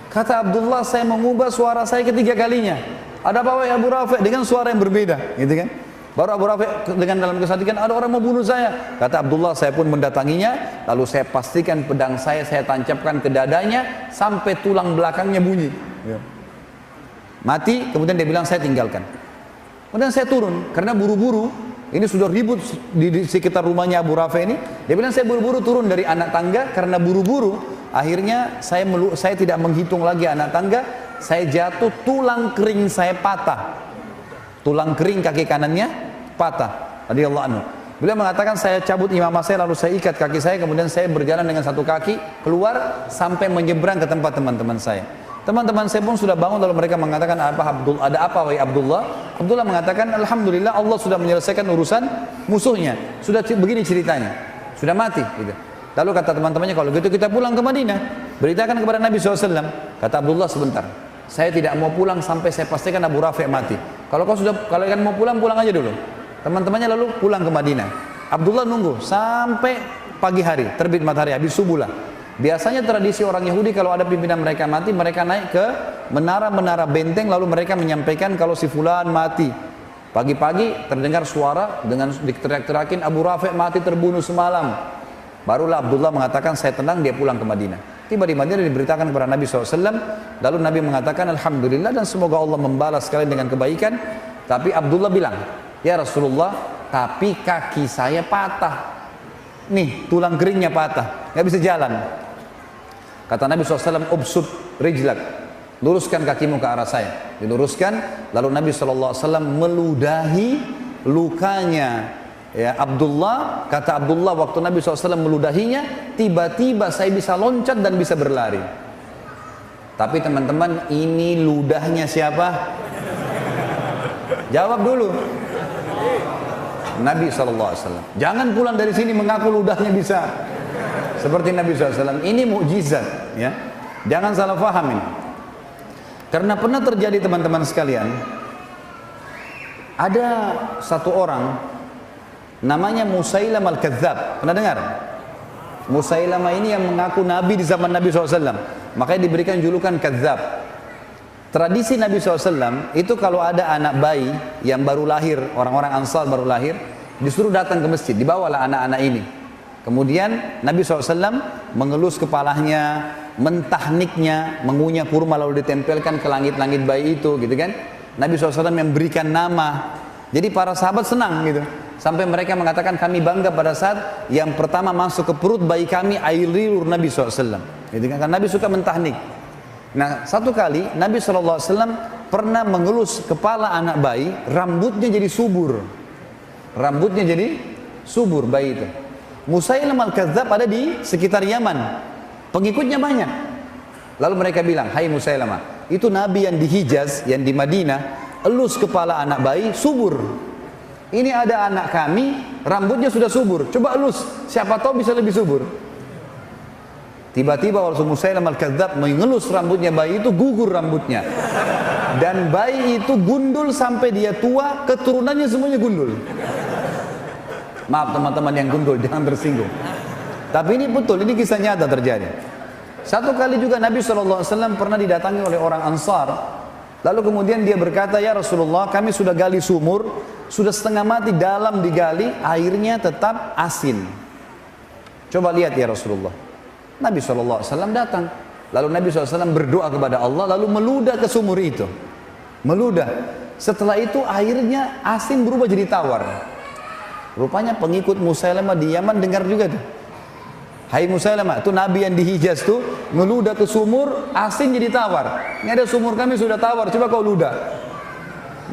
Kata Abdullah, saya mengubah suara saya ketiga kalinya. Ada apa wahai Abu Rafi? Dengan suara yang berbeda, gitu kan? Baru Abu Rafi dengan dalam kesadikan, ada orang mau bunuh saya. Kata Abdullah, saya pun mendatanginya, lalu saya pastikan pedang saya tancapkan ke dadanya sampai tulang belakangnya bunyi. Mati, kemudian dia bilang saya tinggalkan. Kemudian saya turun, karena buru-buru, ini sudah ribut di sekitar rumahnya Abu Rafi ini. Dia bilang saya buru-buru turun dari anak tangga, karena buru-buru, akhirnya saya tidak menghitung lagi anak tangga, saya jatuh, tulang kering saya patah. Tulang kering kaki kanannya patah. Radhiyallahu anhu. Beliau mengatakan saya cabut imamah saya, lalu saya ikat kaki saya, kemudian saya berjalan dengan satu kaki keluar sampai menyeberang ke tempat teman-teman saya. Teman-teman saya pun sudah bangun, lalu mereka mengatakan, ada apa wahai Abdullah? Abdullah mengatakan, alhamdulillah Allah sudah menyelesaikan urusan musuhnya. Sudah begini ceritanya, sudah mati. Gitu. Lalu kata teman-temannya, kalau gitu kita pulang ke Madinah, beritakan kepada Nabi SAW. Kata Abdullah, sebentar, saya tidak mau pulang sampai saya pastikan Abu Rafi mati. Kalau kalian mau pulang, pulang aja dulu. Teman-temannya lalu pulang ke Madinah. Abdullah nunggu sampai pagi hari, terbit matahari, habis subuh lah. Biasanya tradisi orang Yahudi kalau ada pimpinan mereka mati, mereka naik ke menara-menara benteng, lalu mereka menyampaikan kalau si fulan mati. Pagi-pagi terdengar suara dengan diteriak-teriakin, Abu Rafi mati terbunuh semalam. Barulah Abdullah mengatakan, saya tenang, dia pulang ke Madinah. Tiba di Madinah diberitakan kepada Nabi SAW. Lalu Nabi mengatakan, alhamdulillah dan semoga Allah membalas kalian dengan kebaikan. Tapi Abdullah bilang, ya Rasulullah, tapi kaki saya patah. Nih, tulang keringnya patah, nggak bisa jalan. Kata Nabi SAW, ubsut rijlak, luruskan kakimu ke arah saya. Diluruskan, lalu Nabi SAW meludahi lukanya ya Abdullah. Kata Abdullah, waktu Nabi SAW meludahinya, tiba-tiba saya bisa loncat dan bisa berlari. Tapi teman-teman, ini ludahnya siapa? Jawab dulu. Nabi SAW. Jangan pulang dari sini mengaku ludahnya bisa. Seperti Nabi SAW, ini mukjizat ya. Jangan salah faham ini. Karena pernah terjadi teman-teman sekalian, ada satu orang namanya Musailamah al-Kadzdzab. Pernah dengar? Musailamah ini yang mengaku Nabi di zaman Nabi SAW. Makanya diberikan julukan Kadzdzab. Tradisi Nabi SAW itu kalau ada anak bayi yang baru lahir, orang-orang Ansar baru lahir, disuruh datang ke masjid, dibawalah anak-anak ini. Kemudian Nabi SAW mengelus kepalanya, mentahniknya, mengunyah kurma lalu ditempelkan ke langit-langit bayi itu, gitu kan? Nabi SAW memberikan nama. Jadi para sahabat senang gitu. Sampai mereka mengatakan, kami bangga pada saat yang pertama masuk ke perut bayi kami air liur Nabi SAW. Gitu kan? Karena Nabi suka mentahnik. Nah, satu kali Nabi SAW pernah mengelus kepala anak bayi, rambutnya jadi subur. Rambutnya jadi subur bayi itu. Musailamah al-Kadzdzab ada di sekitar Yaman, pengikutnya banyak. Lalu mereka bilang, hai Musailamah, itu Nabi yang di Hijaz, yang di Madinah, elus kepala anak bayi, subur. Ini ada anak kami, rambutnya sudah subur, coba elus, siapa tahu bisa lebih subur. Tiba-tiba waktu Musailamah al-Kadzdzab mengelus rambutnya bayi itu, gugur rambutnya. Dan bayi itu gundul sampai dia tua, keturunannya semuanya gundul. Maaf teman-teman yang gundul, jangan tersinggung. Tapi ini betul, ini kisah nyata terjadi. Satu kali juga Nabi SAW pernah didatangi oleh orang Ansar. Lalu kemudian dia berkata, ya Rasulullah, kami sudah gali sumur, sudah setengah mati, dalam digali, airnya tetap asin. Coba lihat ya Rasulullah. Nabi SAW datang. Lalu Nabi SAW berdoa kepada Allah, lalu meludah ke sumur itu. Meludah. Setelah itu airnya asin berubah jadi tawar. Rupanya pengikut Musailamah di Yaman dengar juga tuh. Hai Musailamah, itu nabi yang di Hijaz tuh ngeludah ke sumur, asin jadi tawar. Ini ada sumur kami sudah tawar, coba kau ludah.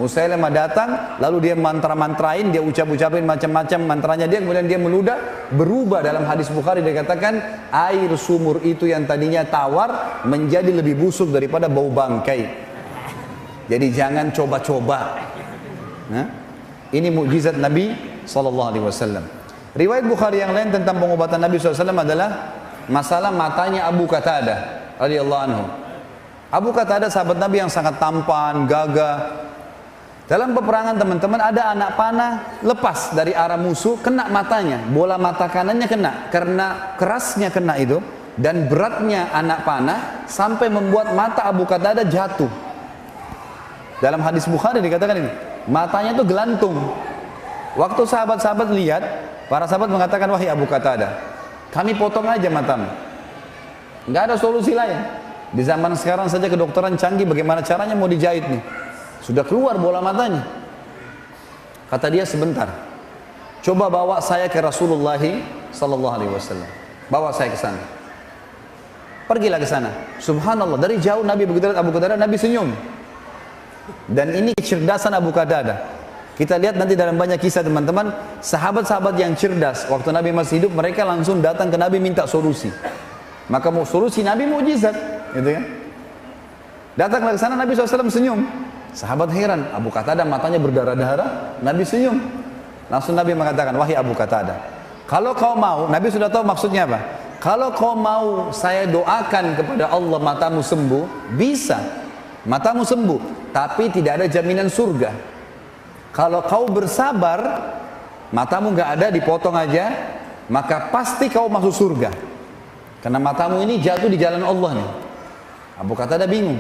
Musailamah datang, lalu dia mantra-mantrain, dia ucap-ucapin macam-macam mantranya dia, kemudian dia meludah, berubah. Dalam hadis Bukhari dikatakan air sumur itu yang tadinya tawar menjadi lebih busuk daripada bau bangkai. Jadi jangan coba-coba. Nah, ini mukjizat Nabi SAW. Riwayat Bukhari yang lain tentang pengobatan Nabi SAW adalah masalah matanya Abu Qatadah radhiyallahu anhu. Abu Qatadah sahabat Nabi yang sangat tampan, gagah. Dalam peperangan teman-teman ada anak panah lepas dari arah musuh, kena matanya, bola mata kanannya kena. Karena kerasnya kena itu dan beratnya anak panah sampai membuat mata Abu Qatadah jatuh. Dalam hadis Bukhari dikatakan ini, matanya itu gelantung. Waktu sahabat-sahabat lihat, para sahabat mengatakan, wahai Abu Qatadah, kami potong aja matamu. Nggak ada solusi lain. Di zaman sekarang saja kedokteran canggih, bagaimana caranya mau dijahit nih? Sudah keluar bola matanya. Kata dia, sebentar. Coba bawa saya ke Rasulullah SAW. Bawa saya ke sana. Pergilah ke sana. Subhanallah, dari jauh Nabi begitu lihat Abu Qatadah, Nabi senyum. Dan ini kecerdasan Abu Qatadah. Kita lihat nanti dalam banyak kisah teman-teman, sahabat-sahabat yang cerdas waktu Nabi masih hidup, mereka langsung datang ke Nabi minta solusi. Maka mau solusi Nabi mukjizat, gitu kan? Datanglah ke sana, Nabi SAW senyum. Sahabat heran, Abu Qatadah matanya berdarah-darah, Nabi senyum. Langsung Nabi mengatakan, wahai Abu Qatadah, kalau kau mau, Nabi sudah tahu maksudnya apa. Kalau kau mau saya doakan kepada Allah matamu sembuh, bisa, matamu sembuh, tapi tidak ada jaminan surga. Kalau kau bersabar, matamu nggak ada, dipotong aja, maka pasti kau masuk surga. Karena matamu ini jatuh di jalan Allah nih. Abu Qatadah bingung.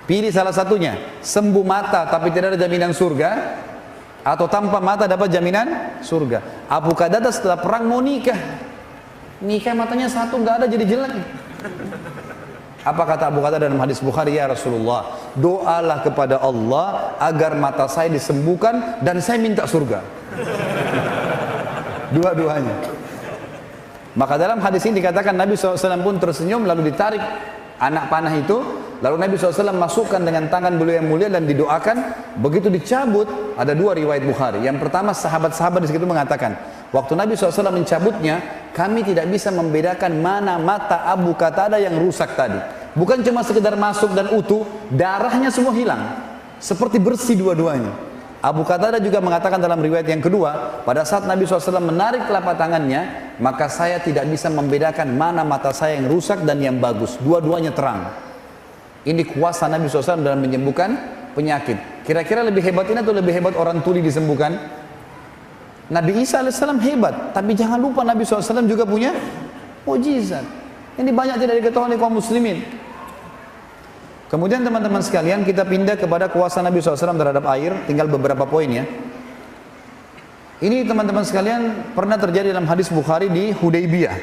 Pilih salah satunya, sembuh mata tapi tidak ada jaminan surga, atau tanpa mata dapat jaminan surga. Abu Qatadah setelah perang mau nikah. Nikah matanya satu nggak ada jadi jelek. Apa kata Abu Qatadah dalam hadis Bukhari? Ya Rasulullah, doalah kepada Allah agar mata saya disembuhkan dan saya minta surga. Dua-duanya. Maka dalam hadis ini dikatakan Nabi SAW pun tersenyum lalu ditarik anak panah itu. Lalu Nabi SAW masukkan dengan tangan beliau yang mulia dan didoakan. Begitu dicabut, ada dua riwayat Bukhari. Yang pertama sahabat-sahabat di situ mengatakan, waktu Nabi SAW mencabutnya, kami tidak bisa membedakan mana mata Abu Qatadah yang rusak tadi. Bukan cuma sekedar masuk dan utuh, darahnya semua hilang. Seperti bersih dua-duanya. Abu Qatadah juga mengatakan dalam riwayat yang kedua, pada saat Nabi SAW menarik telapak tangannya, maka saya tidak bisa membedakan mana mata saya yang rusak dan yang bagus. Dua-duanya terang. Ini kuasa Nabi SAW dalam menyembuhkan penyakit. Kira-kira lebih hebat ini atau lebih hebat orang tuli disembuhkan? Nabi Isa AS hebat, tapi jangan lupa Nabi SAW juga punya mukjizat. Ini banyak tidak diketahui oleh kaum muslimin. Kemudian teman-teman sekalian, kita pindah kepada kuasa Nabi SAW terhadap air. Tinggal beberapa poin ya. Ini teman-teman sekalian pernah terjadi dalam hadis Bukhari di Hudaybiyah.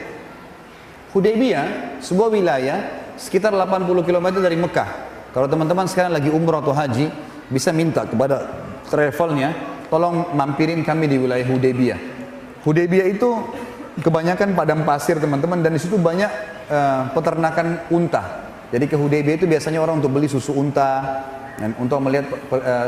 Hudaybiyah, sebuah wilayah sekitar 80 km dari Mekah. Kalau teman-teman sekarang lagi umrah atau haji, bisa minta kepada travelnya, tolong mampirin kami di wilayah Hudaybiyah. Hudaybiyah itu kebanyakan padang pasir teman-teman, dan di situ banyak peternakan unta. Jadi ke Hudaybiyah itu biasanya orang untuk beli susu unta dan untuk melihat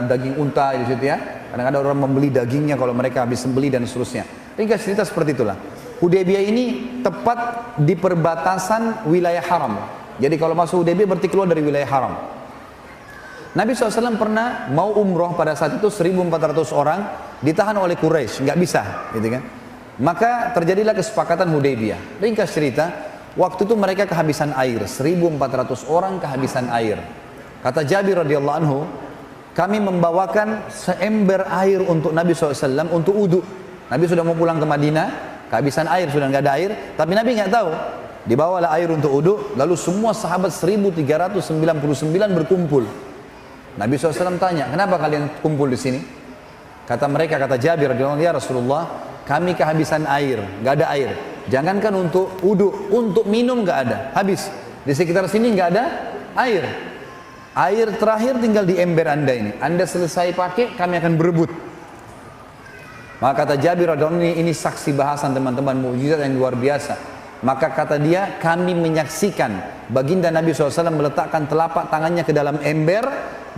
daging unta di situ ya. Kadang-kadang orang membeli dagingnya kalau mereka habis sembelih dan seterusnya. Ringkas cerita seperti itulah. Hudaybiyah ini tepat di perbatasan wilayah haram. Jadi kalau masuk Hudaybiyah berarti keluar dari wilayah haram. Nabi SAW pernah mau umroh pada saat itu 1.400 orang ditahan oleh Quraisy, nggak bisa, gitu kan? Maka terjadilah kesepakatan Hudaybiyah. Ringkas cerita, waktu itu mereka kehabisan air, 1.400 orang kehabisan air. Kata Jabir radhiyallahu anhu, kami membawakan seember air untuk Nabi SAW untuk wudu. Nabi sudah mau pulang ke Madinah, kehabisan air, sudah nggak ada air, tapi Nabi nggak tahu. Dibawalah air untuk wudu, lalu semua sahabat 1.399 berkumpul. Nabi SAW tanya, kenapa kalian kumpul di sini? Kata mereka, kata Jabir radhiyallahu anhu, ya Rasulullah, kami kehabisan air, nggak ada air. Jangankan untuk wudu, untuk minum nggak ada, habis. Di sekitar sini nggak ada air. Air terakhir tinggal di ember anda ini. Anda selesai pakai, kami akan berebut. Maka kata Jabir radhiyallahu anhu, ini saksi bahasan teman-teman, mukjizat yang luar biasa. Maka kata dia, kami menyaksikan baginda Nabi SAW meletakkan telapak tangannya ke dalam ember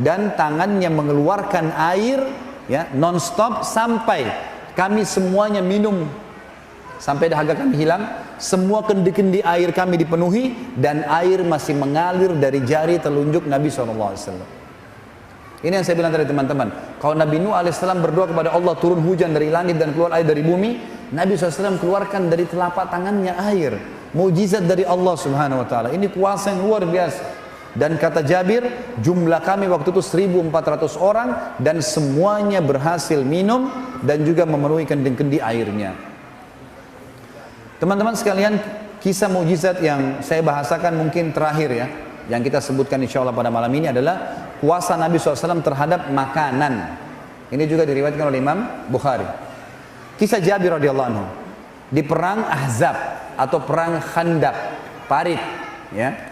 dan tangannya mengeluarkan air ya non-stop sampai kami semuanya minum, sampai dahaga kami hilang, semua kendi-kendi air kami dipenuhi dan air masih mengalir dari jari telunjuk Nabi SAW. Ini yang saya bilang tadi teman-teman, kalau Nabi Nuh AS berdoa kepada Allah turun hujan dari langit dan keluar air dari bumi, Nabi SAW keluarkan dari telapak tangannya air, mujizat dari Allah Subhanahu Wa Taala. Ini kuasa yang luar biasa. Dan kata Jabir, jumlah kami waktu itu 1.400 orang dan semuanya berhasil minum dan juga memenuhi kendi-kendi airnya. Teman-teman sekalian, kisah mujizat yang saya bahasakan mungkin terakhir ya, yang kita sebutkan insya Allah pada malam ini adalah kuasa Nabi SAW terhadap makanan. Ini juga diriwayatkan oleh Imam Bukhari. Kisah Jabir radhiyallahu anhu di perang Ahzab atau perang Khandaq, Parit ya.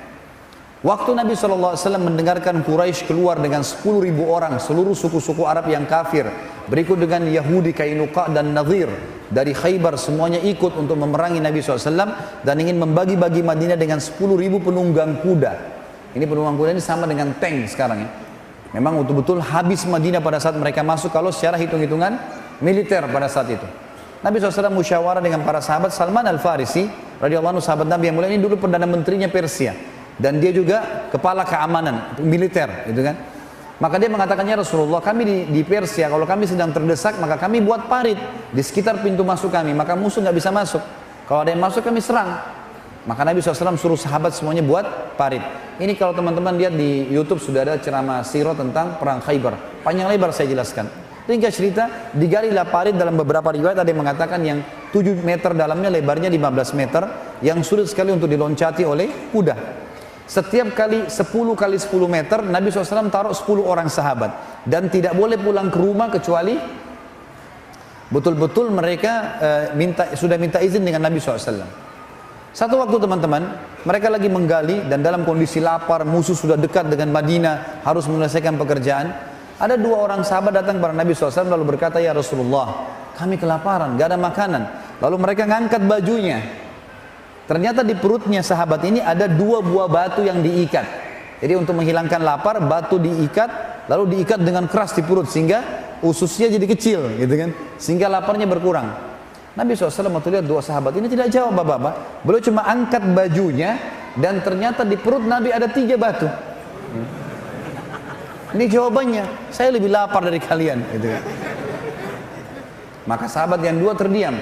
Waktu Nabi SAW mendengarkan Quraisy keluar dengan 10.000 orang, seluruh suku-suku Arab yang kafir, berikut dengan Yahudi, Kainuqa dan Nadhir dari Khaybar, semuanya ikut untuk memerangi Nabi SAW dan ingin membagi-bagi Madinah dengan 10.000 penunggang kuda. Ini penunggang kuda ini sama dengan tank sekarang ya. Memang betul-betul habis Madinah pada saat mereka masuk kalau secara hitung-hitungan militer pada saat itu. Nabi SAW musyawarah dengan para sahabat. Salman Al-Farisi radhiyallahu anhu, sahabat Nabi yang mulia ini dulu perdana menterinya Persia. Dan dia juga kepala keamanan militer, gitu kan? Maka dia mengatakannya, Rasulullah, kami di Persia, kalau kami sedang terdesak, maka kami buat parit di sekitar pintu masuk kami, maka musuh nggak bisa masuk. Kalau ada yang masuk, kami serang. Maka Nabi SAW suruh sahabat semuanya buat parit. Ini kalau teman-teman lihat di YouTube sudah ada ceramah sirah tentang perang Khaybar. Panjang lebar saya jelaskan. Ringkas cerita, digalilah parit dalam beberapa riwayat ada yang mengatakan yang 7 meter dalamnya, lebarnya 15 meter, yang sulit sekali untuk diloncati oleh kuda. Setiap kali 10 kali 10 meter Nabi SAW taruh 10 orang sahabat dan tidak boleh pulang ke rumah kecuali betul-betul mereka sudah minta izin dengan Nabi SAW. Satu waktu teman-teman, mereka lagi menggali dan dalam kondisi lapar, musuh sudah dekat dengan Madinah, harus menyelesaikan pekerjaan. Ada 2 orang sahabat datang kepada Nabi SAW lalu berkata, ya Rasulullah, kami kelaparan, gak ada makanan. Lalu mereka ngangkat bajunya. Ternyata di perutnya sahabat ini ada 2 buah batu yang diikat. Jadi untuk menghilangkan lapar, batu diikat, lalu diikat dengan keras di perut sehingga ususnya jadi kecil, gitu kan? Sehingga laparnya berkurang. Nabi SAW waktu lihat 2 sahabat ini tidak jawab apa-apa. Beliau cuma angkat bajunya dan ternyata di perut Nabi ada 3 batu. Ini jawabannya, saya lebih lapar dari kalian, gitu kan? Maka sahabat yang 2 terdiam.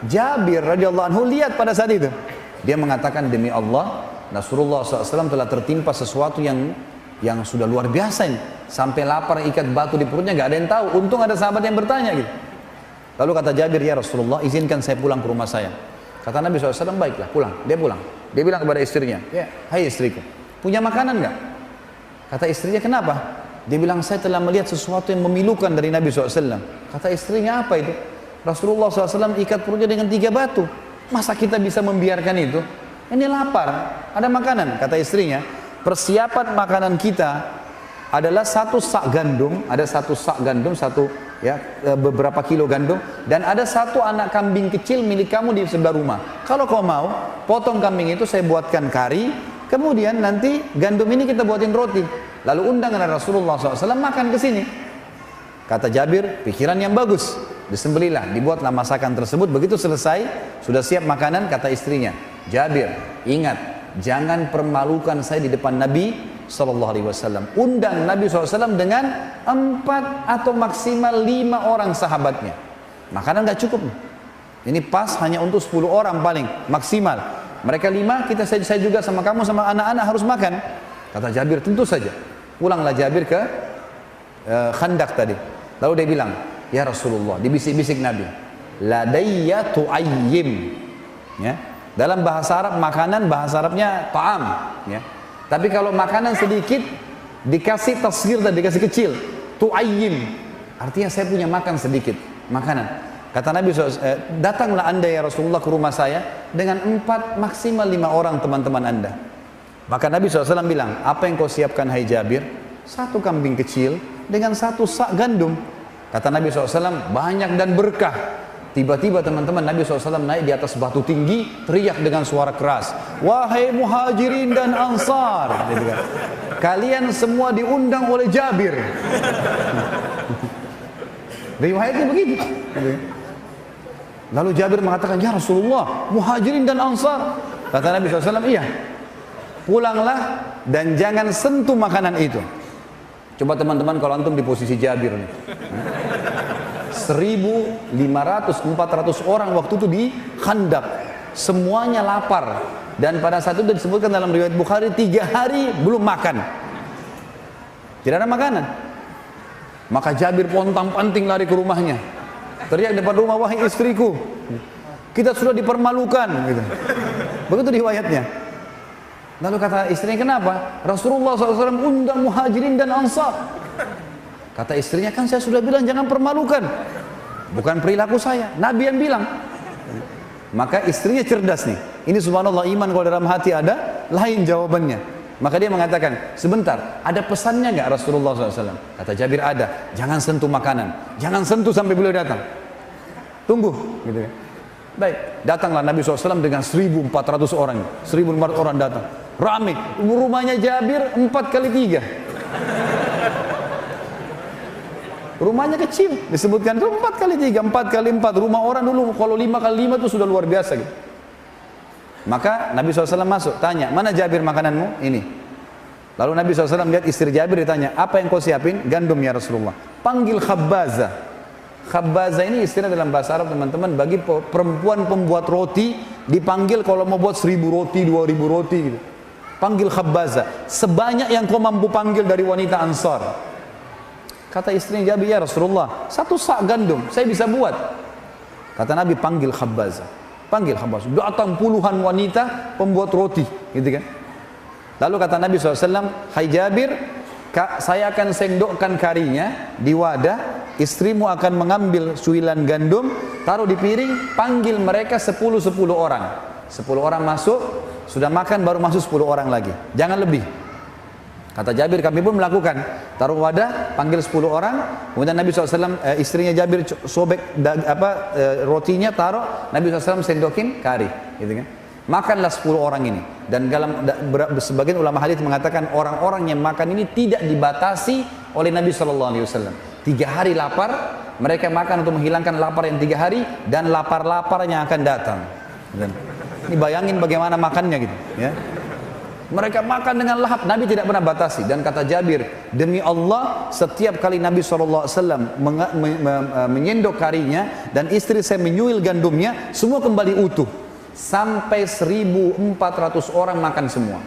Jabir radhiyallahu anhu lihat pada saat itu. Dia mengatakan, demi Allah, Rasulullah SAW telah tertimpa sesuatu yang sudah luar biasa ini. Sampai lapar ikat batu di perutnya, gak ada yang tahu. Untung ada sahabat yang bertanya gitu. Lalu kata Jabir, ya Rasulullah, izinkan saya pulang ke rumah saya. Kata Nabi SAW, baiklah pulang. Dia pulang. Dia bilang kepada istrinya, ya, hai istriku, punya makanan gak? Kata istrinya, kenapa? Dia bilang, saya telah melihat sesuatu yang memilukan dari Nabi SAW. Kata istrinya, apa itu? Rasulullah SAW ikat perutnya dengan 3 batu. Masa kita bisa membiarkan itu? Ini lapar, ada makanan. Kata istrinya, persiapan makanan kita adalah 1 sak gandum, ada 1 sak gandum, beberapa kilo gandum, dan ada 1 anak kambing kecil milik kamu di sebelah rumah. Kalau kau mau, potong kambing itu saya buatkan kari, kemudian nanti gandum ini kita buatin roti. Lalu undang Rasulullah SAW makan ke sini. Kata Jabir, pikiran yang bagus. Disembelilah, dibuatlah masakan tersebut. Begitu selesai, sudah siap makanan, kata istrinya, Jabir, ingat, jangan permalukan saya di depan Nabi SAW. Undang Nabi SAW dengan 4 atau maksimal 5 orang sahabatnya. Makanan gak cukup. Ini pas hanya untuk 10 orang paling maksimal. Mereka 5, saya juga sama kamu sama anak-anak harus makan. Kata Jabir, tentu saja. Pulanglah Jabir ke Khandaq tadi. Lalu dia bilang, ya Rasulullah, dibisik-bisik Nabi, ladayya tu'ayyim, ya. Dalam bahasa Arab makanan, bahasa Arabnya ta'am, ya. Tapi kalau makanan sedikit dikasih tasghir dan dikasih kecil, tu'ayyim, artinya saya punya makan sedikit makanan. Kata Nabi SAW, datanglah anda ya Rasulullah ke rumah saya dengan 4 maksimal 5 orang teman-teman anda. Maka Nabi SAW bilang, apa yang kau siapkan hai Jabir? 1 kambing kecil dengan 1 sak gandum. Kata Nabi SAW, banyak dan berkah. Tiba-tiba teman-teman Nabi SAW naik di atas batu tinggi, teriak dengan suara keras, wahai muhajirin dan ansar, gitu kan. Kalian semua diundang oleh Jabir. Riwayatnya begitu. Lalu Jabir mengatakan, ya Rasulullah, muhajirin dan ansar. Kata Nabi SAW, iya, pulanglah dan jangan sentuh makanan itu. Coba teman-teman kalau antum di posisi Jabir nih. 1.500, 400 orang waktu itu di Khandaq, semuanya lapar, dan pada saat itu disebutkan dalam riwayat Bukhari 3 hari belum makan, tidak ada makanan. Maka Jabir pontang-panting lari ke rumahnya, teriak depan rumah, wahai istriku, kita sudah dipermalukan, gitu. Begitu riwayatnya. Lalu kata istrinya, kenapa? Rasulullah SAW undang muhajirin dan ansar. Kata istrinya, kan saya sudah bilang jangan permalukan, bukan perilaku saya, Nabi yang bilang. Maka istrinya cerdas nih. Ini subhanallah, iman kalau dalam hati ada, lain jawabannya. Maka dia mengatakan, sebentar, ada pesannya nggak Rasulullah SAW? Kata Jabir, ada. Jangan sentuh makanan, jangan sentuh sampai beliau datang. Tunggu, gitu kan. Baik, datanglah Nabi SAW dengan 1.400 orang, 1.400 orang datang, ramai. Rumahnya Jabir 4 kali 3. Rumahnya kecil, disebutkan itu 4 kali 3, 4 kali 4. Rumah orang dulu kalau 5 kali 5 itu sudah luar biasa gitu. Maka Nabi SAW masuk, tanya, mana Jabir makananmu? Ini. Lalu Nabi SAW lihat istri Jabir, ditanya, apa yang kau siapin? Gandum ya Rasulullah. Panggil Khabbaza. Khabbaza ini istilah dalam bahasa Arab teman-teman, bagi perempuan pembuat roti, dipanggil kalau mau buat 1.000 roti, 2.000 roti gitu. Panggil Khabbaza, sebanyak yang kau mampu panggil dari wanita Ansar. Kata istrinya Jabir, ya Rasulullah, 1 sak gandum saya bisa buat. Kata Nabi, panggil Khabbaza. Panggil Khabbaza. Datang puluhan wanita pembuat roti, gitu kan. Lalu kata Nabi SAW, hai Jabir, saya akan sendokkan karinya di wadah, istrimu akan mengambil suilan gandum, taruh di piring, panggil mereka 10 orang. 10 orang masuk, sudah makan baru masuk 10 orang lagi, jangan lebih. Kata Jabir, kami pun melakukan, taruh wadah, panggil 10 orang, kemudian Nabi SAW, istrinya Jabir sobek rotinya, taruh, Nabi SAW sendokin kari, gitu kan. Makanlah 10 orang ini. Dan dalam sebagian ulama hadis mengatakan orang-orang yang makan ini tidak dibatasi oleh Nabi SAW. 3 hari lapar, mereka makan untuk menghilangkan lapar yang 3 hari, dan lapar-lapar yang akan datang. Dan ini bayangin bagaimana makannya gitu, ya. Mereka makan dengan lahap, Nabi tidak pernah batasi. Dan kata Jabir, demi Allah, setiap kali Nabi SAW menyendok karinya dan istri saya menyuil gandumnya, semua kembali utuh. Sampai 1.400 orang makan semua.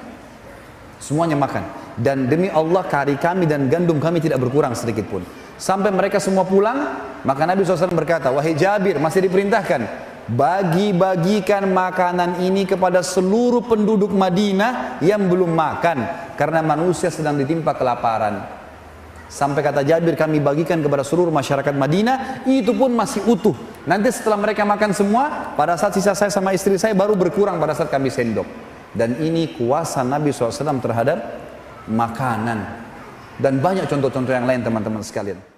Semuanya makan. Dan demi Allah, kari kami dan gandum kami tidak berkurang sedikit pun. Sampai mereka semua pulang, maka Nabi SAW berkata, wahai Jabir, masih diperintahkan, bagi-bagikan makanan ini kepada seluruh penduduk Madinah yang belum makan, karena manusia sedang ditimpa kelaparan. Sampai kata Jabir, kami bagikan kepada seluruh masyarakat Madinah, itu pun masih utuh. Nanti setelah mereka makan semua, pada saat sisa saya sama istri saya baru berkurang pada saat kami sendok. Dan ini kuasa Nabi SAW terhadap makanan. Dan banyak contoh-contoh yang lain teman-teman sekalian.